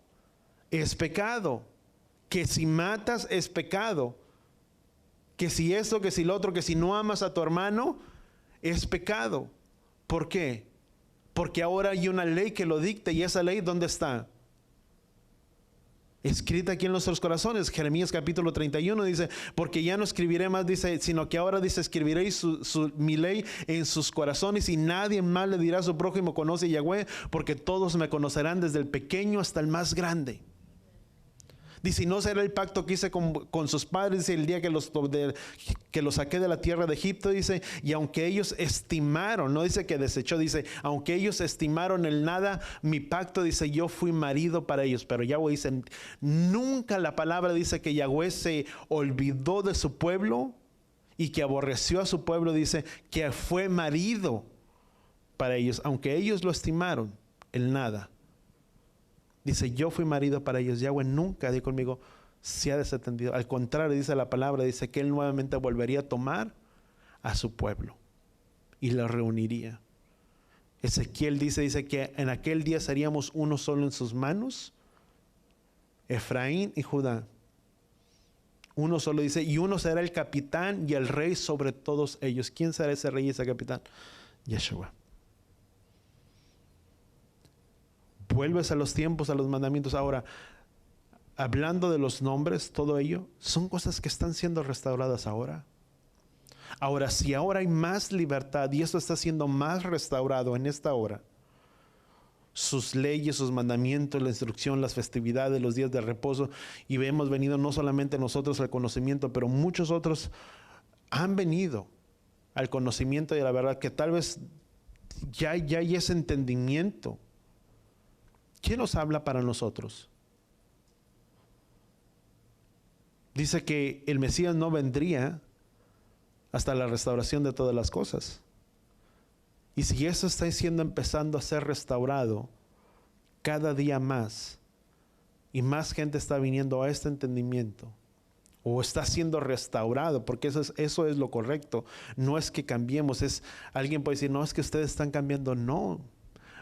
[SPEAKER 1] es pecado. Que si matas, es pecado. Que si esto, que si lo otro, que si no amas a tu hermano, es pecado. ¿Por qué? Porque ahora hay una ley que lo dicta, y esa ley, ¿dónde está? Escrita aquí en nuestros corazones. Jeremías capítulo 31 dice, porque ya no escribiré más, dice, sino que ahora dice, escribiréis mi ley en sus corazones, y nadie más le dirá a su prójimo, conoce a Yahweh, porque todos me conocerán desde el pequeño hasta el más grande. Dice, y no será el pacto que hice con sus padres, dice, el día que los saqué de la tierra de Egipto, dice, y aunque ellos estimaron, no dice que desechó, dice, aunque ellos estimaron el nada, mi pacto, dice, yo fui marido para ellos. Pero Yahweh dice, nunca la palabra dice que Yahweh se olvidó de su pueblo y que aborreció a su pueblo, dice, que fue marido para ellos, aunque ellos lo estimaron, el nada. Dice, yo fui marido para ellos. Yahweh nunca, di conmigo, se ha desatendido. Al contrario, dice la palabra, dice que Él nuevamente volvería a tomar a su pueblo y lo reuniría. Ezequiel dice que en aquel día seríamos uno solo en sus manos, Efraín y Judá. Uno solo, dice, y uno será el capitán y el rey sobre todos ellos. ¿Quién será ese rey y ese capitán? Yeshua. Vuelves a los tiempos, a los mandamientos. Ahora, hablando de los nombres, todo ello, son cosas que están siendo restauradas ahora. Ahora, si ahora hay más libertad y esto está siendo más restaurado en esta hora, sus leyes, sus mandamientos, la instrucción, las festividades, los días de reposo, y hemos venido no solamente nosotros al conocimiento, pero muchos otros han venido al conocimiento y a la verdad, que tal vez ya hay ese entendimiento. ¿Quién nos habla para nosotros? Dice que el Mesías no vendría hasta la restauración de todas las cosas. Y si eso está empezando a ser restaurado cada día más, y más gente está viniendo a este entendimiento, o está siendo restaurado, porque eso es lo correcto. No es que cambiemos, alguien puede decir, no, es que ustedes están cambiando. No.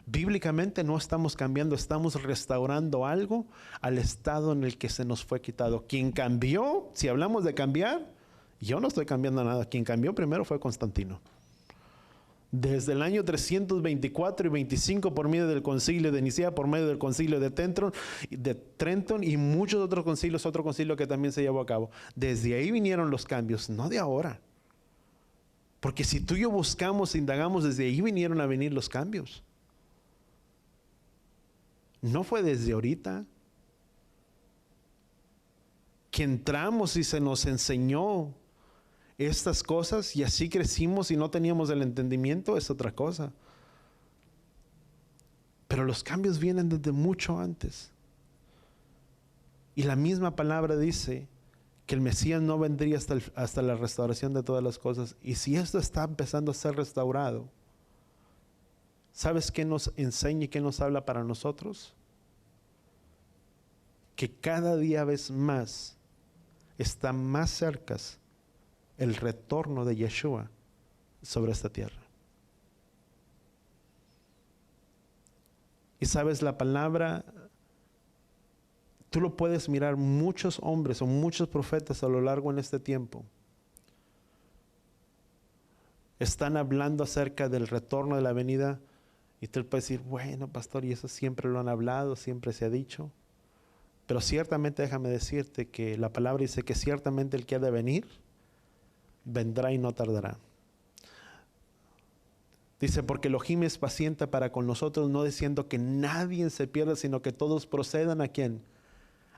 [SPEAKER 1] Bíblicamente no estamos cambiando, estamos restaurando algo al estado en el que se nos fue quitado. Quien cambió, si hablamos de cambiar, yo no estoy cambiando nada. Quien cambió primero fue Constantino. Desde el año 324 y 25 por medio del concilio de Nicea, por medio del concilio de Trenton y muchos otros concilios, otro concilio que también se llevó a cabo. Desde ahí vinieron los cambios, no de ahora. Porque si tú y yo buscamos, indagamos, desde ahí vinieron a venir los cambios. No fue desde ahorita que entramos y se nos enseñó estas cosas y así crecimos y no teníamos el entendimiento, es otra cosa. Pero los cambios vienen desde mucho antes. Y la misma palabra dice que el Mesías no vendría hasta la restauración de todas las cosas. Y si esto está empezando a ser restaurado, ¿sabes qué nos enseña y qué nos habla para nosotros? Que cada día vez más está más cerca el retorno de Yeshua sobre esta tierra. Y sabes, la palabra, tú lo puedes mirar, muchos hombres o muchos profetas a lo largo en este tiempo están hablando acerca del retorno de la venida, y tú puedes decir, bueno, pastor, y eso siempre lo han hablado, siempre se ha dicho. Pero ciertamente déjame decirte que la palabra dice que ciertamente el que ha de venir, vendrá y no tardará. Dice, porque Elohim es paciente para con nosotros, no diciendo que nadie se pierda, sino que todos procedan ¿a quién?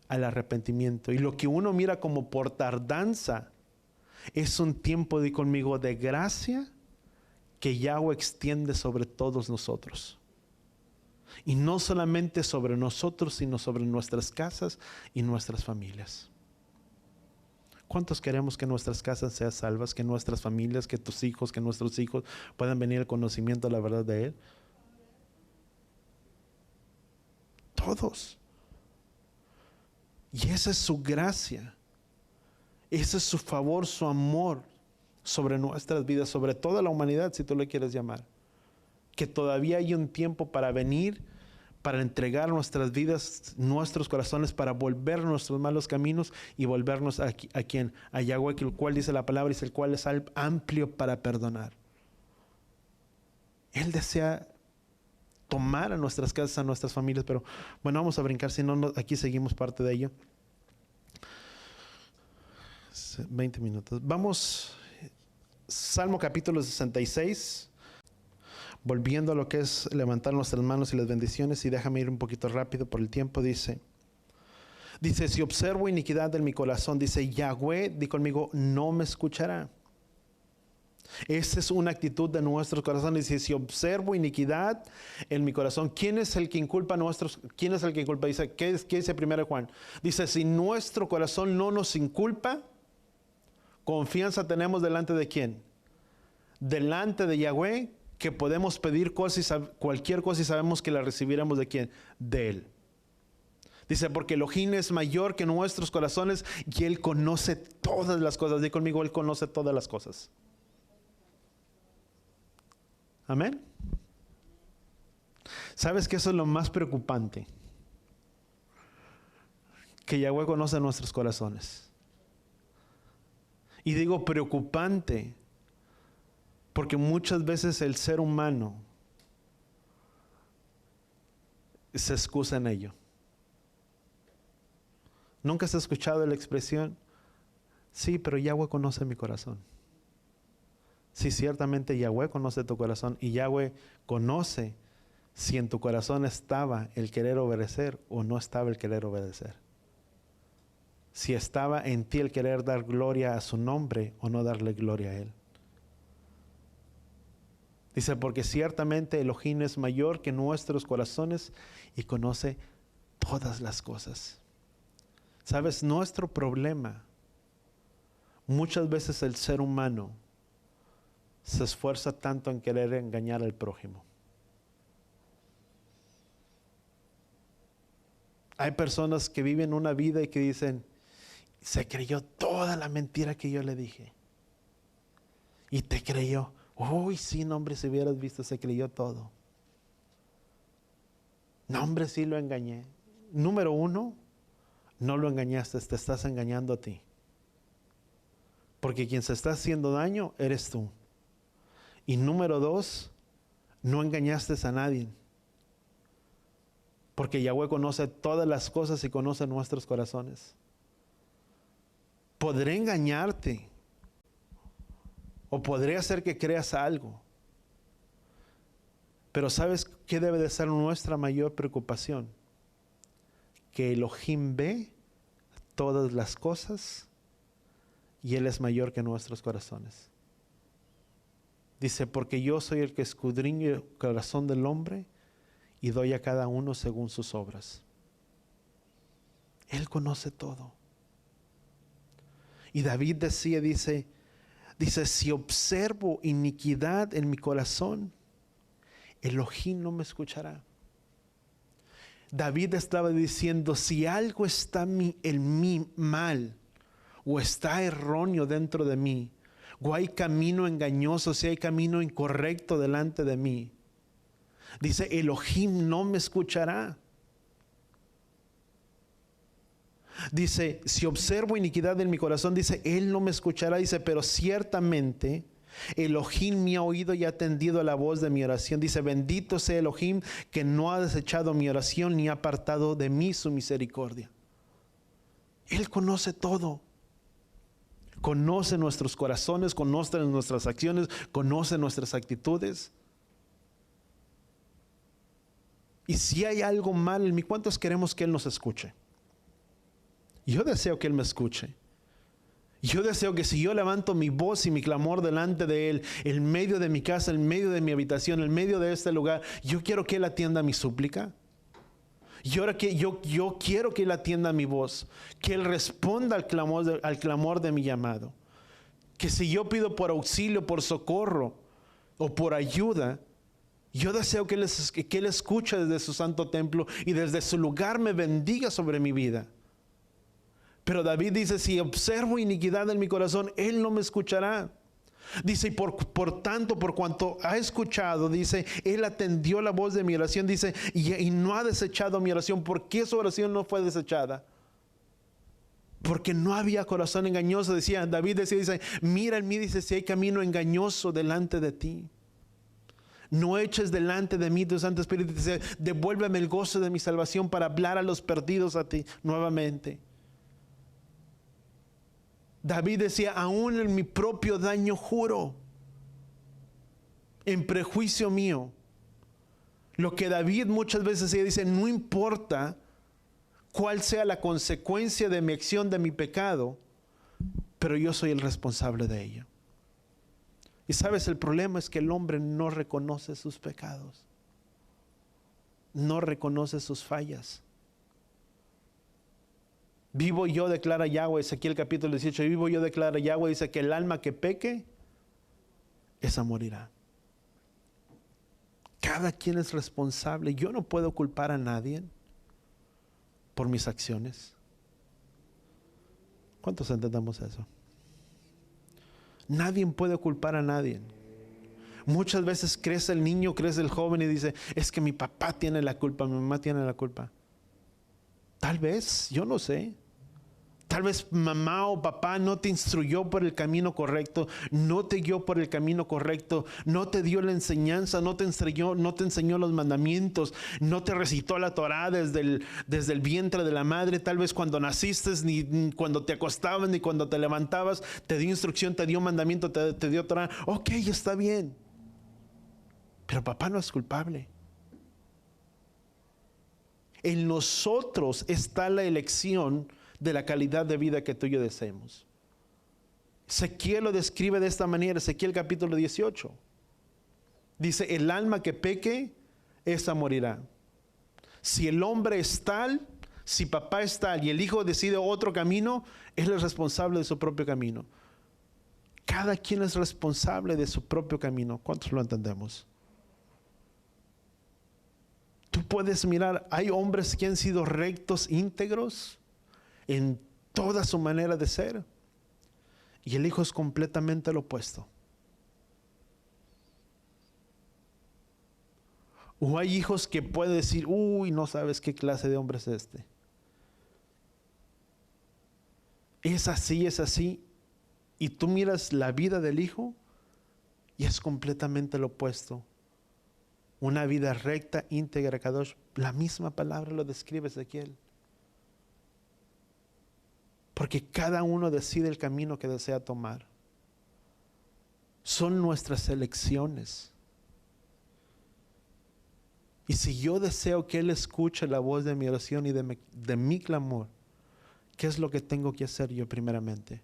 [SPEAKER 1] Al arrepentimiento. Y lo que uno mira como por tardanza, es un tiempo, di conmigo, de gracia que Yahweh extiende sobre todos nosotros. Y no solamente sobre nosotros, sino sobre nuestras casas y nuestras familias. ¿Cuántos queremos que nuestras casas sean salvas, que nuestras familias, que tus hijos, que nuestros hijos puedan venir al conocimiento de la verdad de Él? Todos. Y esa es su gracia. Ese es su favor, su amor sobre nuestras vidas, sobre toda la humanidad, si tú le quieres llamar. Que todavía hay un tiempo para venir, para entregar nuestras vidas, nuestros corazones, para volver nuestros malos caminos y volvernos a quien, a Yahweh, el cual dice la palabra, dice el cual es amplio para perdonar. Él desea tomar a nuestras casas, a nuestras familias, pero bueno, vamos a brincar, si no, aquí seguimos parte de ello. 20 minutos. Vamos, Salmo capítulo 66. Volviendo a lo que es levantar nuestras manos y las bendiciones, y déjame ir un poquito rápido por el tiempo, dice, si observo iniquidad en mi corazón, dice Yahweh, di conmigo, no me escuchará. Esa es una actitud de nuestros corazones. Dice, si observo iniquidad en mi corazón, ¿quién es el que inculpa quién es el que inculpa? Dice, ¿qué dice 1 Juan? Dice, si nuestro corazón no nos inculpa, confianza tenemos delante de ¿quién? Delante de Yahweh, que podemos pedir cualquier cosa y sabemos que la recibiremos de ¿quién? De Él. Dice, porque Elohim es mayor que nuestros corazones y Él conoce todas las cosas. Di conmigo, Él conoce todas las cosas. Amén. ¿Sabes que eso es lo más preocupante? Que Yahweh conoce nuestros corazones. Y digo preocupante porque muchas veces el ser humano se excusa en ello. ¿Nunca has escuchado la expresión? Sí, pero Yahweh conoce mi corazón. Sí, ciertamente Yahweh conoce tu corazón y Yahweh conoce si en tu corazón estaba el querer obedecer o no estaba el querer obedecer. Si estaba en ti el querer dar gloria a su nombre o no darle gloria a Él. Dice, porque ciertamente Elohim es mayor que nuestros corazones y conoce todas las cosas. ¿Sabes? Nuestro problema, muchas veces el ser humano se esfuerza tanto en querer engañar al prójimo. Hay personas que viven una vida y que dicen, se creyó toda la mentira que yo le dije. Y te creyó. Uy, sí, no, hombre, si hubieras visto, se creyó todo. No, hombre, sí lo engañé. Número 1, no lo engañaste, te estás engañando a ti. Porque quien se está haciendo daño eres tú. Y número 2, no engañaste a nadie. Porque Yahweh conoce todas las cosas y conoce nuestros corazones. Podré engañarte. O podré hacer que creas algo. Pero ¿sabes qué debe de ser nuestra mayor preocupación? Que Elohim ve todas las cosas y Él es mayor que nuestros corazones. Dice, porque yo soy el que escudriño el corazón del hombre y doy a cada uno según sus obras. Él conoce todo. Y David decía, dice, si observo iniquidad en mi corazón, Elohim no me escuchará. David estaba diciendo, si algo está en mí mal, o está erróneo dentro de mí, o hay camino engañoso, si hay camino incorrecto delante de mí, dice, Elohim no me escuchará. Dice, si observo iniquidad en mi corazón, dice, Él no me escuchará. Dice, pero ciertamente Elohim me ha oído y ha atendido a la voz de mi oración. Dice, bendito sea Elohim, que no ha desechado mi oración ni ha apartado de mí su misericordia. Él conoce todo. Conoce nuestros corazones, conoce nuestras acciones, conoce nuestras actitudes. Y si hay algo mal en mí, ¿cuántos queremos que Él nos escuche? Yo deseo que Él me escuche. Yo deseo que si yo levanto mi voz y mi clamor delante de Él, en medio de mi casa, en medio de mi habitación, en medio de este lugar, yo quiero que Él atienda mi súplica. Y ahora que yo quiero que Él atienda mi voz, que Él responda al clamor de mi llamado. Que si yo pido por auxilio, por socorro o por ayuda, yo deseo que Él escuche desde su santo templo y desde su lugar me bendiga sobre mi vida. Pero David dice, si observo iniquidad en mi corazón, Él no me escuchará. Dice, y por tanto, por cuanto ha escuchado, dice, Él atendió la voz de mi oración, dice, y no ha desechado mi oración. ¿Por qué su oración no fue desechada? Porque no había corazón engañoso. Decía, David decía, dice, mira en mí, dice, si hay camino engañoso delante de ti. No eches delante de mí tu Santo Espíritu. Dice, devuélveme el gozo de mi salvación para hablar a los perdidos a ti nuevamente. David decía, aún en mi propio daño juro, en prejuicio mío. Lo que David muchas veces dice, no importa cuál sea la consecuencia de mi acción, de mi pecado, pero yo soy el responsable de ello. Y sabes, el problema es que el hombre no reconoce sus pecados, no reconoce sus fallas. Vivo yo, declara Yahweh, Ezequiel capítulo 18, vivo yo, declara Yahweh, dice que el alma que peque, esa morirá. Cada quien es responsable. Yo no puedo culpar a nadie por mis acciones. ¿Cuántos entendemos eso? Nadie puede culpar a nadie. Muchas veces crece el niño, crece el joven y dice, es que mi papá tiene la culpa, mi mamá tiene la culpa. Tal vez, yo no sé. Tal vez mamá o papá no te instruyó por el camino correcto, no te guió por el camino correcto, no te dio la enseñanza, no te enseñó los mandamientos, no te recitó la Torá desde el vientre de la madre. Tal vez cuando naciste, ni cuando te acostabas, ni cuando te levantabas, te dio instrucción, te dio mandamiento, te dio Torá. Ok, está bien. Pero papá no es culpable. En nosotros está la elección de la calidad de vida que tú y yo deseemos. Ezequiel lo describe de esta manera, Ezequiel capítulo 18. Dice, el alma que peque, esa morirá. Si el hombre es tal, si papá es tal y el hijo decide otro camino, él es responsable de su propio camino. Cada quien es responsable de su propio camino. ¿Cuántos lo entendemos? Tú puedes mirar, hay hombres que han sido rectos, íntegros en toda su manera de ser, y el hijo es completamente lo opuesto. O hay hijos que pueden decir, uy, no sabes qué clase de hombre es este. Es así, y tú miras la vida del hijo y es completamente lo opuesto. Una vida recta, íntegra, kadosh. La misma palabra lo describe Ezequiel. Porque cada uno decide el camino que desea tomar. Son nuestras elecciones. Y si yo deseo que Él escuche la voz de mi oración y de mi clamor, ¿qué es lo que tengo que hacer yo primeramente?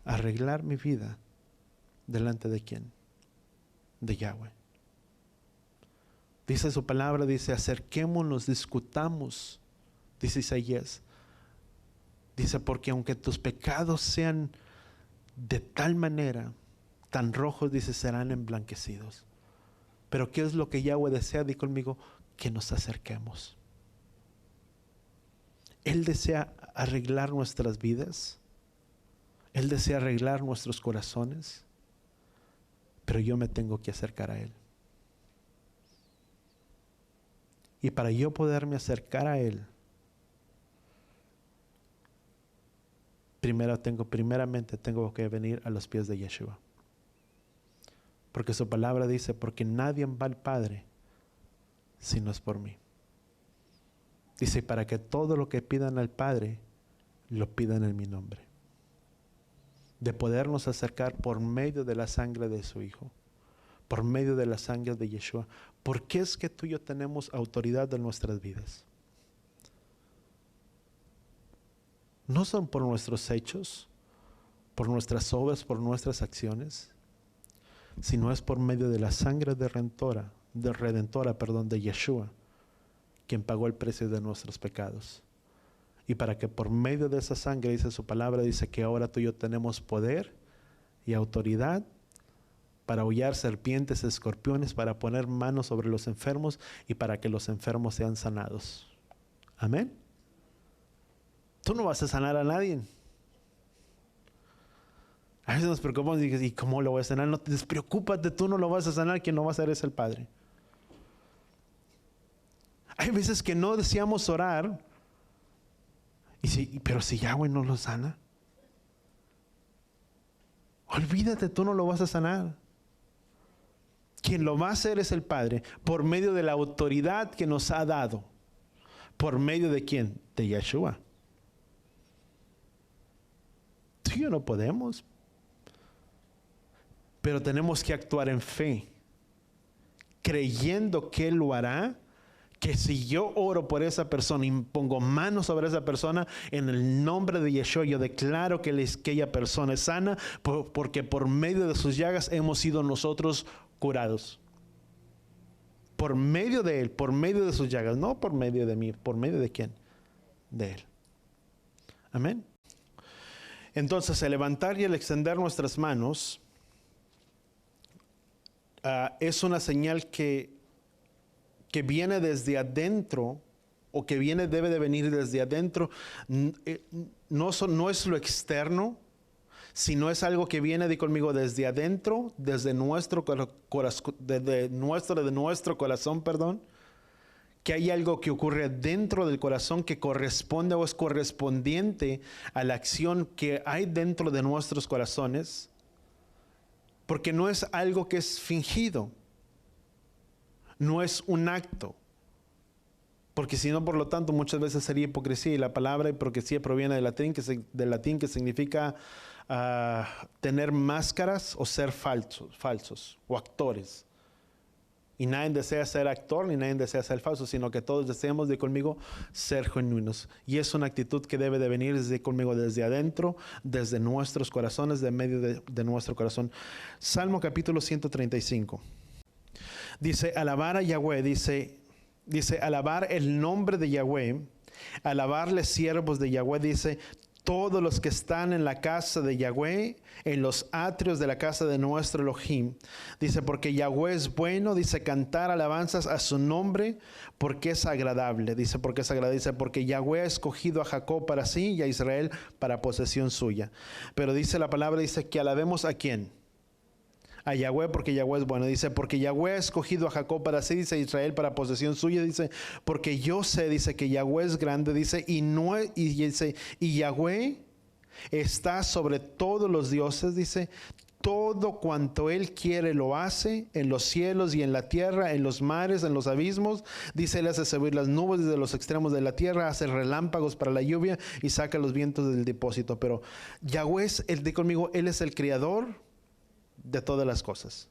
[SPEAKER 1] Arreglar mi vida delante de ¿quién? De Yahweh. Dice su palabra, dice, acerquémonos, discutamos, dice Isaías, Dice, porque aunque tus pecados sean de tal manera, tan rojos, dice, serán emblanquecidos. Pero ¿qué es lo que Yahweh desea? Di conmigo, que nos acerquemos. Él desea arreglar nuestras vidas. Él desea arreglar nuestros corazones. Pero yo me tengo que acercar a Él. Y para yo poderme acercar a Él, primeramente tengo que venir a los pies de Yeshua. Porque su palabra dice, porque nadie va al Padre si no es por mí. Dice, para que todo lo que pidan al Padre, lo pidan en mi nombre. De podernos acercar por medio de la sangre de su Hijo, por medio de la sangre de Yeshua. ¿Por qué es que tú y yo tenemos autoridad en nuestras vidas? No son por nuestros hechos, por nuestras obras, por nuestras acciones, sino es por medio de la sangre redentora, de Yeshua, quien pagó el precio de nuestros pecados. Y para que por medio de esa sangre, dice su palabra, dice que ahora tú y yo tenemos poder y autoridad para hollar serpientes, escorpiones, para poner manos sobre los enfermos y para que los enfermos sean sanados. Amén. Tú no vas a sanar a nadie. A veces nos preocupamos y dices, ¿y cómo lo voy a sanar? No te despreocúpate, tú no lo vas a sanar, quien lo va a hacer es el Padre. Hay veces que no deseamos orar, pero si Yahweh no lo sana, olvídate, tú no lo vas a sanar. Quien lo va a hacer es el Padre, por medio de la autoridad que nos ha dado. ¿Por medio de quién? De Yeshua. Tú y yo no podemos. Pero tenemos que actuar en fe, creyendo que Él lo hará, que si yo oro por esa persona y pongo manos sobre esa persona, en el nombre de Yeshua, yo declaro que aquella persona es sana, porque por medio de sus llagas hemos sido nosotros curados. Por medio de Él, por medio de sus llagas, no por medio de mí, ¿por medio de quién? De Él. Amén. Entonces, el levantar y el extender nuestras manos es una señal que viene desde adentro, o que debe de venir desde adentro. No es lo externo, sino es algo que viene, di conmigo, desde adentro, desde nuestro corazón, de nuestro corazón, que hay algo que ocurre dentro del corazón que corresponde o es correspondiente a la acción que hay dentro de nuestros corazones, porque no es algo que es fingido, no es un acto, porque si no, por lo tanto, muchas veces sería hipocresía, y la palabra hipocresía proviene del latín que significa tener máscaras o ser falsos o actores. Y nadie desea ser actor ni nadie desea ser falso, sino que todos deseamos, de conmigo, ser genuinos. Y es una actitud que debe de venir desde adentro, desde nuestros corazones, de medio de nuestro corazón. Salmo capítulo 135. Dice, alabar a Yahweh, dice, alabar el nombre de Yahweh, alabarle siervos de Yahweh, dice, todos los que están en la casa de Yahweh, en los atrios de la casa de nuestro Elohim. Dice, porque Yahweh es bueno, dice, cantar alabanzas a su nombre, porque es agradable. Dice, porque es agradable. Dice, porque Yahweh ha escogido a Jacob para sí y a Israel para posesión suya. Pero dice la palabra, dice, que alabemos ¿a quién? A Yahweh, porque Yahweh es bueno. Dice, porque Yahweh ha escogido a Jacob para sí, dice, Israel para posesión suya. Dice, porque yo sé, dice, que Yahweh es grande, dice, y Yahweh está sobre todos los dioses, dice, todo cuanto Él quiere lo hace, en los cielos y en la tierra, en los mares, en los abismos. Dice, Él hace subir las nubes desde los extremos de la tierra, hace relámpagos para la lluvia y saca los vientos del depósito. Pero Yahweh, di conmigo, Él es el creador de todas las cosas.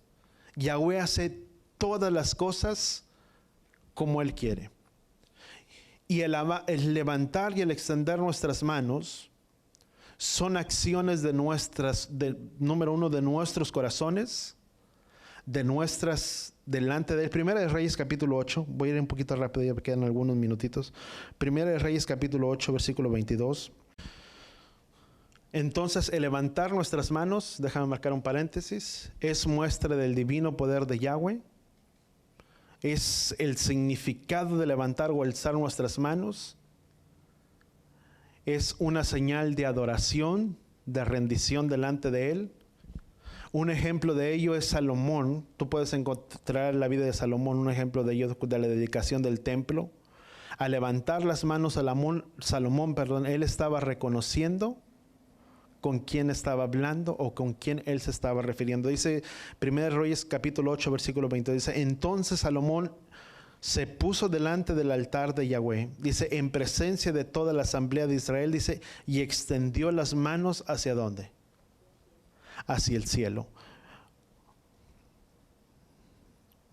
[SPEAKER 1] Yahweh hace todas las cosas como Él quiere. Y el levantar y el extender nuestras manos son acciones número uno, de nuestros corazones, delante de Él. Primera de Reyes capítulo 8, voy a ir un poquito rápido, ya me quedan algunos minutitos. Primera de Reyes capítulo 8, versículo 22. Entonces, el levantar nuestras manos, déjame marcar un paréntesis, es muestra del divino poder de Yahweh. Es el significado de levantar o alzar nuestras manos. Es una señal de adoración, de rendición delante de Él. Un ejemplo de ello es Salomón. Tú puedes encontrar en la vida de Salomón un ejemplo de ello, de la dedicación del templo. Al levantar las manos Salomón, él estaba reconociendo con quién estaba hablando o con quién él se estaba refiriendo. Dice 1 Reyes capítulo 8 versículo 20, dice, entonces Salomón se puso delante del altar de Yahweh, dice, en presencia de toda la asamblea de Israel, dice, y extendió las manos ¿hacia dónde? Hacia el cielo.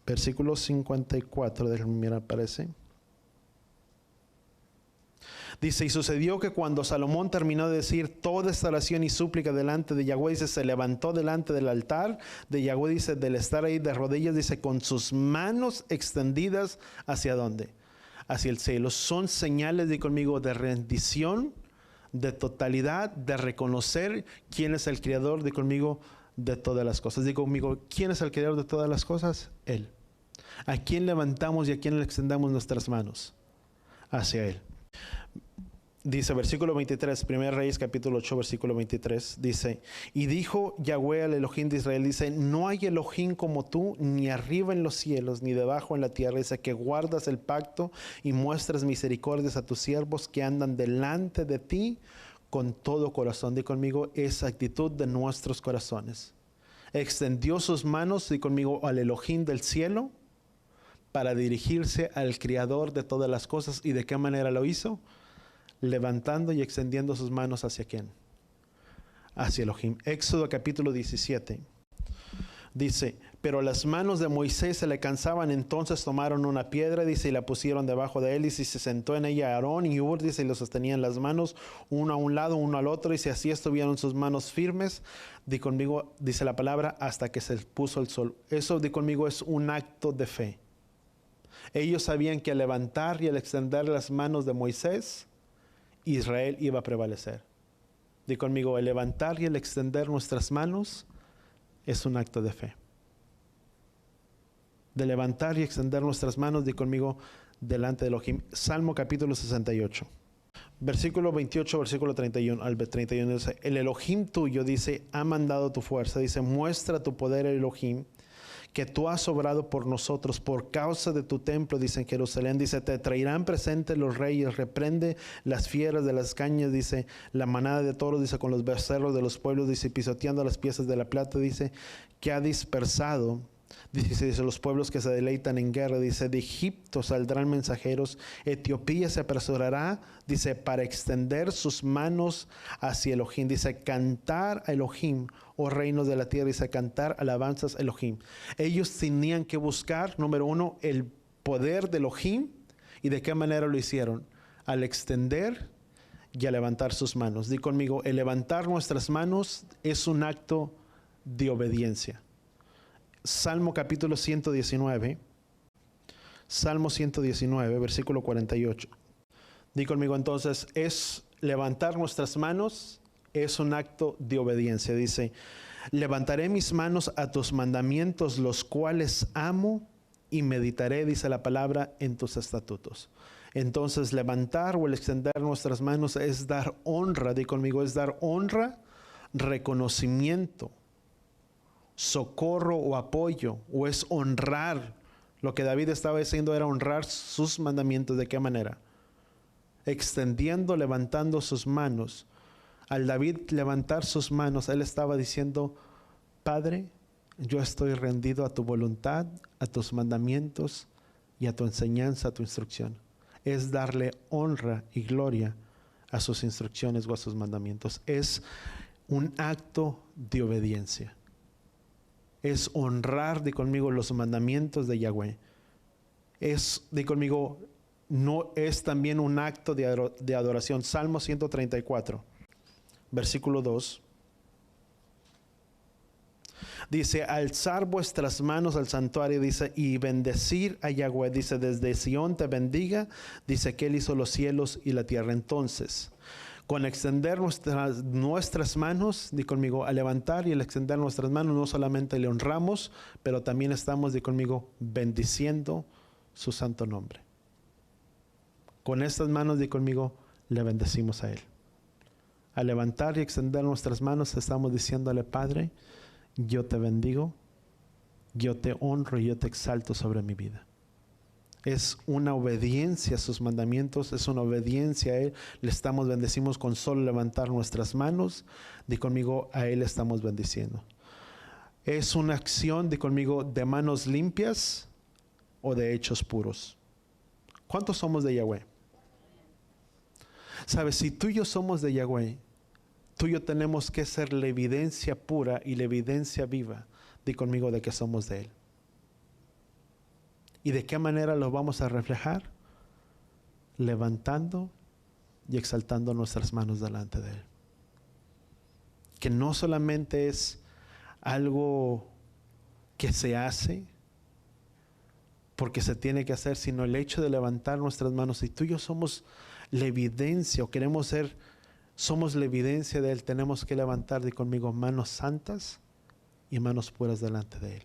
[SPEAKER 1] Versículo 54, déjame mirar, parece. Dice, y sucedió que cuando Salomón terminó de decir toda esta oración y súplica delante de Yahweh, dice, se levantó delante del altar de Yahweh, dice, del estar ahí de rodillas, dice, con sus manos extendidas ¿hacia dónde? Hacia el cielo. Son señales, di conmigo, de rendición, de totalidad, de reconocer quién es el creador, di conmigo, de todas las cosas. Di conmigo, ¿quién es el creador de todas las cosas? Él. ¿A quién levantamos y a quién le extendamos nuestras manos? Hacia Él. Dice versículo 23, 1 Reyes capítulo 8 versículo 23, dice, y dijo Yahweh al Elohim de Israel, dice, no hay Elohim como tú, ni arriba en los cielos, ni debajo en la tierra, dice, que guardas el pacto y muestras misericordias a tus siervos que andan delante de ti con todo corazón. Di conmigo, esa actitud de nuestros corazones. Extendió sus manos, di conmigo, al Elohim del cielo, para dirigirse al Creador de todas las cosas. ¿Y de qué manera lo hizo? Levantando y extendiendo sus manos ¿hacia quién? Hacia Elohim. Éxodo capítulo 17. Dice, pero las manos de Moisés se le cansaban, entonces tomaron una piedra, dice, y la pusieron debajo de él, dice, y se sentó en ella Aarón y Hur, dice, y lo sostenían las manos, uno a un lado, uno al otro, dice, así estuvieron sus manos firmes, di conmigo, dice la palabra, hasta que se puso el sol. Eso, di conmigo, es un acto de fe. Ellos sabían que al levantar y al extender las manos de Moisés, Israel iba a prevalecer. Di conmigo, el levantar y el extender nuestras manos es un acto de fe. De levantar y extender nuestras manos, di conmigo, delante de Elohim. Salmo capítulo 68. Versículo 28, versículo 31 al 31 dice, el Elohim tuyo, dice, ha mandado tu fuerza, dice, muestra tu poder, Elohim, que tú has obrado por nosotros por causa de tu templo, dice en Jerusalén, dice, te traerán presentes los reyes, reprende las fieras de las cañas, dice, la manada de toros, dice, con los becerros de los pueblos, dice, pisoteando las piezas de la plata, dice, que ha dispersado, dice, los pueblos que se deleitan en guerra, dice, de Egipto saldrán mensajeros, Etiopía se apresurará, dice, para extender sus manos hacia Elohim, dice, cantar a Elohim, oh reinos de la tierra, dice, cantar alabanzas a Elohim. Ellos tenían que buscar, número uno, el poder de Elohim, y de qué manera lo hicieron, al extender y a levantar sus manos. Di conmigo, el levantar nuestras manos es un acto de obediencia. Salmo capítulo 119, Salmo 119, versículo 48. Di conmigo entonces, es levantar nuestras manos, es un acto de obediencia. Dice, levantaré mis manos a tus mandamientos, los cuales amo, y meditaré, dice la palabra, en tus estatutos. Entonces, levantar o el extender nuestras manos es dar honra. Di conmigo, es dar honra, reconocimiento, socorro o apoyo, o es honrar. Lo que David estaba diciendo era honrar sus mandamientos. ¿De qué manera? Extendiendo, levantando sus manos. Al David levantar sus manos, él estaba diciendo, Padre, yo estoy rendido a tu voluntad, a tus mandamientos y a tu enseñanza, a tu instrucción. Es darle honra y gloria a sus instrucciones o a sus mandamientos. Es un acto de obediencia. Es honrar, di conmigo, los mandamientos de Yahweh. Es, di conmigo, no es también un acto de adoración. Salmo 134, versículo 2. Dice, alzar vuestras manos al santuario, dice, y bendecir a Yahweh, dice, desde Sión te bendiga, dice que Él hizo los cielos y la tierra. Entonces, Con extender nuestras manos, di conmigo, al levantar y al extender nuestras manos, no solamente le honramos, pero también estamos, di conmigo, bendiciendo su santo nombre. Con estas manos, di conmigo, le bendecimos a Él. Al levantar y extender nuestras manos, estamos diciéndole, Padre, yo te bendigo, yo te honro y yo te exalto sobre mi vida. Es una obediencia a sus mandamientos, es una obediencia a Él. Le bendecimos con solo levantar nuestras manos. Di conmigo, a Él estamos bendiciendo. Es una acción, di conmigo, de manos limpias o de hechos puros. ¿Cuántos somos de Yahweh? Sabes, si tú y yo somos de Yahweh, tú y yo tenemos que ser la evidencia pura y la evidencia viva, di conmigo, de que somos de Él. ¿Y de qué manera lo vamos a reflejar? Levantando y exaltando nuestras manos delante de Él. Que no solamente es algo que se hace porque se tiene que hacer, sino el hecho de levantar nuestras manos. Si tú y yo somos la evidencia o queremos ser, somos la evidencia de Él, tenemos que levantar, di conmigo, manos santas y manos puras delante de Él.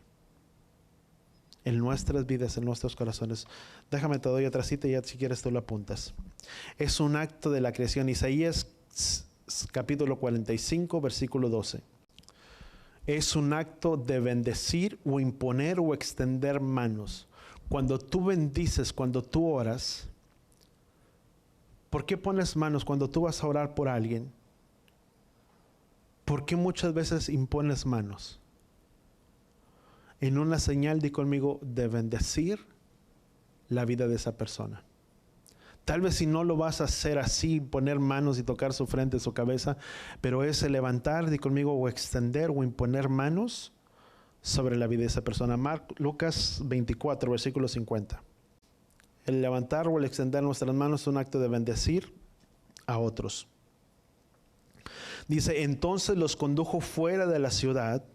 [SPEAKER 1] En nuestras vidas, en nuestros corazones. Déjame te doy otra cita y ya si quieres tú lo apuntas. Es un acto de la creación. Isaías capítulo 45, versículo 12. Es un acto de bendecir o imponer o extender manos. Cuando tú bendices, cuando tú oras, ¿por qué pones manos cuando tú vas a orar por alguien? ¿Por qué muchas veces impones manos? En una señal, di conmigo, de bendecir la vida de esa persona. Tal vez si no lo vas a hacer así, poner manos y tocar su frente, su cabeza, pero es el levantar, di conmigo, o extender o imponer manos sobre la vida de esa persona. Lucas 24, versículo 50. El levantar o el extender nuestras manos es un acto de bendecir a otros. Dice, entonces los condujo fuera de la ciudad.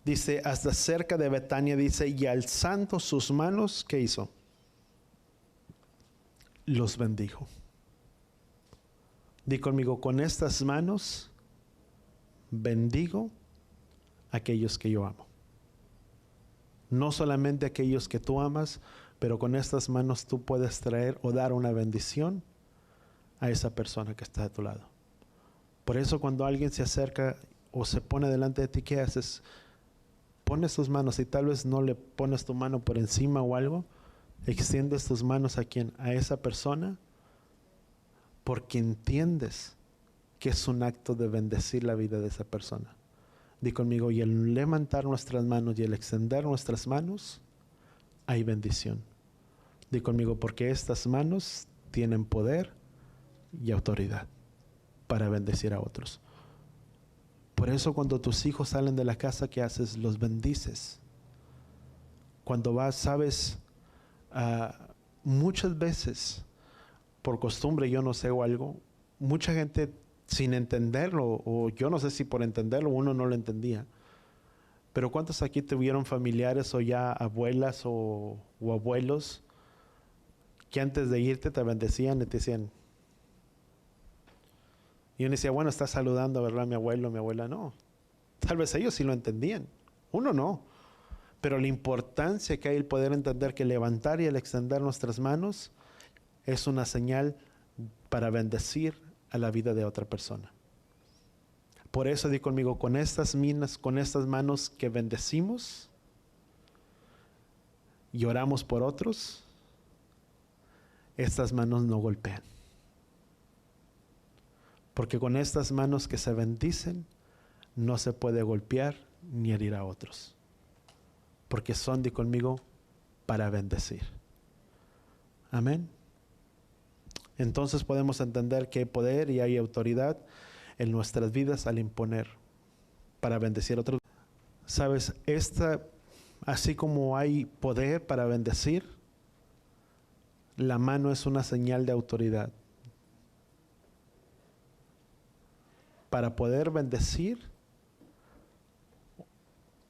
[SPEAKER 1] Dice, hasta cerca de Betania, dice, y alzando sus manos, ¿qué hizo? Los bendijo. Di conmigo, con estas manos bendigo a aquellos que yo amo. No solamente a aquellos que tú amas, pero con estas manos tú puedes traer o dar una bendición a esa persona que está a tu lado. Por eso cuando alguien se acerca o se pone delante de ti, ¿qué haces? Pones tus manos y tal vez no le pones tu mano por encima o algo, extiendes tus manos a quien, a esa persona, porque entiendes que es un acto de bendecir la vida de esa persona. Di conmigo, y el levantar nuestras manos y el extender nuestras manos, hay bendición. Di conmigo, porque estas manos tienen poder y autoridad para bendecir a otros. Por eso cuando tus hijos salen de la casa, ¿qué haces? Los bendices. Cuando vas, sabes, muchas veces, por costumbre, yo no sé o algo, mucha gente sin entenderlo, o yo no sé si por entenderlo uno no lo entendía. Pero ¿cuántos aquí tuvieron familiares o ya abuelas o abuelos que antes de irte te bendecían y te decían? Y uno decía, bueno, está saludando, ¿verdad? Mi abuelo, mi abuela. No. Tal vez ellos sí lo entendían. Uno no. Pero la importancia que hay el poder entender que levantar y el extender nuestras manos es una señal para bendecir a la vida de otra persona. Por eso di conmigo, con estas manos que bendecimos y oramos por otros, estas manos no golpean. Porque con estas manos que se bendicen, no se puede golpear ni herir a otros. Porque son, di conmigo, para bendecir. Amén. Entonces podemos entender que hay poder y hay autoridad en nuestras vidas al imponer para bendecir a otros. Sabes, así como hay poder para bendecir, la mano es una señal de autoridad. Para poder bendecir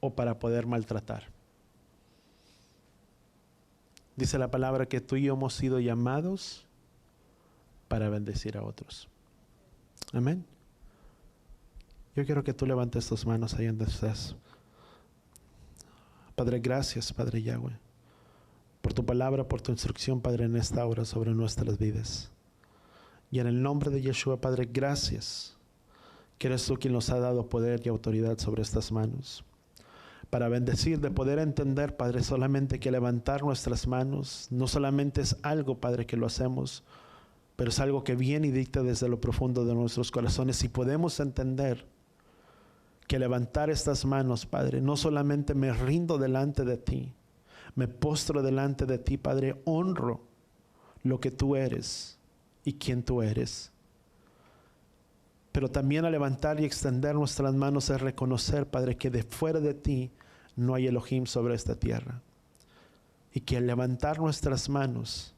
[SPEAKER 1] o para poder maltratar. Dice la palabra que tú y yo hemos sido llamados para bendecir a otros. Amén. Yo quiero que tú levantes tus manos ahí donde estás. Padre, gracias, Padre Yahweh, por tu palabra, por tu instrucción, Padre, en esta hora sobre nuestras vidas. Y en el nombre de Yeshua, Padre, gracias, que eres tú quien nos ha dado poder y autoridad sobre estas manos. Para bendecir, de poder entender, Padre, solamente que levantar nuestras manos no solamente es algo, Padre, que lo hacemos, pero es algo que viene y dicta desde lo profundo de nuestros corazones. Y podemos entender que levantar estas manos, Padre, no solamente me rindo delante de ti, me postro delante de ti, Padre, honro lo que tú eres y quién tú eres. Pero también al levantar y extender nuestras manos es reconocer, Padre, que de fuera de ti no hay Elohim sobre esta tierra. Y que al levantar nuestras manos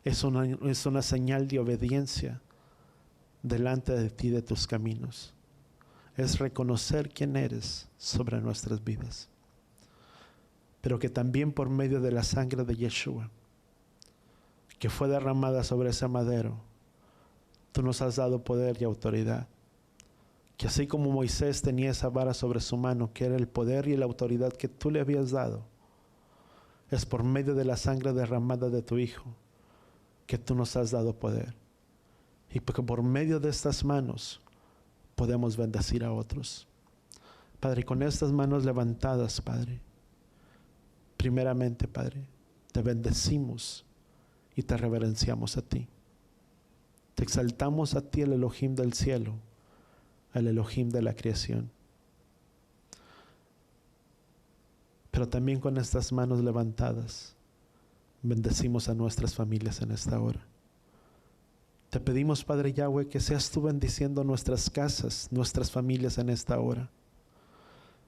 [SPEAKER 1] es una señal de obediencia delante de ti, de tus caminos. Es reconocer quién eres sobre nuestras vidas. Pero que también por medio de la sangre de Yeshua, que fue derramada sobre ese madero, tú nos has dado poder y autoridad. Que así como Moisés tenía esa vara sobre su mano, que era el poder y la autoridad que tú le habías dado, es por medio de la sangre derramada de tu Hijo que tú nos has dado poder. Y porque por medio de estas manos podemos bendecir a otros. Padre, con estas manos levantadas, Padre, primeramente, Padre, te bendecimos y te reverenciamos a ti. Te exaltamos a ti, el Elohim del cielo, el Elohim de la creación. Pero también con estas manos levantadas, bendecimos a nuestras familias en esta hora. Te pedimos, Padre Yahweh, que seas tú bendiciendo nuestras casas, nuestras familias en esta hora.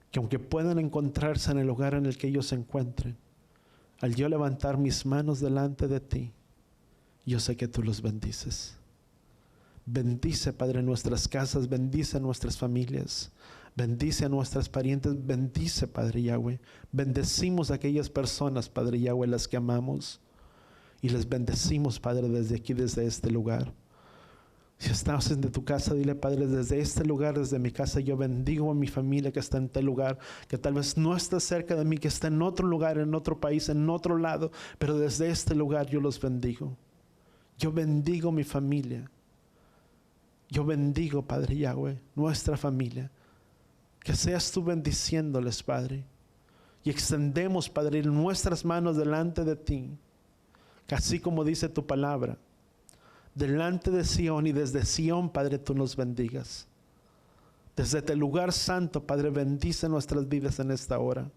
[SPEAKER 1] Que aunque puedan encontrarse en el lugar en el que ellos se encuentren, al yo levantar mis manos delante de ti, yo sé que tú los bendices. Bendice, Padre, nuestras casas, bendice a nuestras familias, bendice a nuestras parientes, bendice, Padre Yahweh. Bendecimos a aquellas personas, Padre Yahweh, las que amamos, y les bendecimos, Padre, desde aquí, desde este lugar. Si estás en tu casa, dile, Padre, desde este lugar, desde mi casa, yo bendigo a mi familia que está en tal lugar, que tal vez no está cerca de mí, que está en otro lugar, en otro país, en otro lado, pero desde este lugar yo los bendigo. Yo bendigo mi familia. Yo bendigo, Padre Yahweh, nuestra familia. Que seas tú bendiciéndoles, Padre. Y extendemos, Padre, nuestras manos delante de ti. Que así como dice tu palabra, delante de Sión y desde Sión, Padre, tú nos bendigas. Desde este lugar santo, Padre, bendice nuestras vidas en esta hora.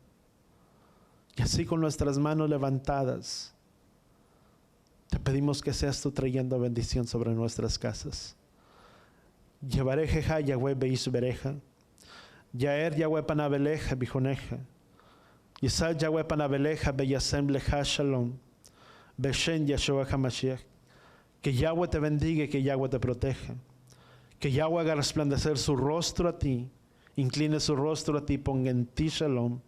[SPEAKER 1] Y así con nuestras manos levantadas, te pedimos que seas tú trayendo bendición sobre nuestras casas. Yevarejeja Yahweh beis bereja. Yaer Yahweh panabeleja bijoneja. Yisal Yahweh panabeleja beyasem leja shalom. Beshen Yeshua HaMashiach. Que Yahweh te bendiga y que Yahweh te proteja. Que Yahweh haga resplandecer su rostro a ti, incline su rostro a ti, ponga en ti shalom,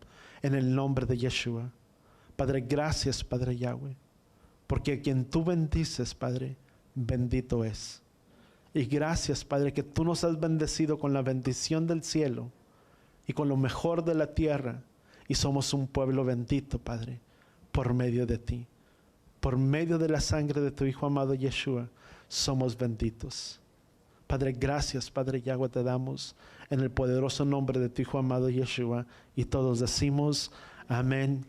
[SPEAKER 1] en el nombre de Yeshua. Padre, gracias, Padre Yahweh, porque a quien tú bendices, Padre, bendito es. Y gracias, Padre, que tú nos has bendecido con la bendición del cielo y con lo mejor de la tierra, y somos un pueblo bendito, Padre, por medio de ti. Por medio de la sangre de tu Hijo amado Yeshua, somos benditos. Padre, gracias, Padre Yahweh, te damos en el poderoso nombre de tu Hijo amado Yeshua. Y todos decimos amén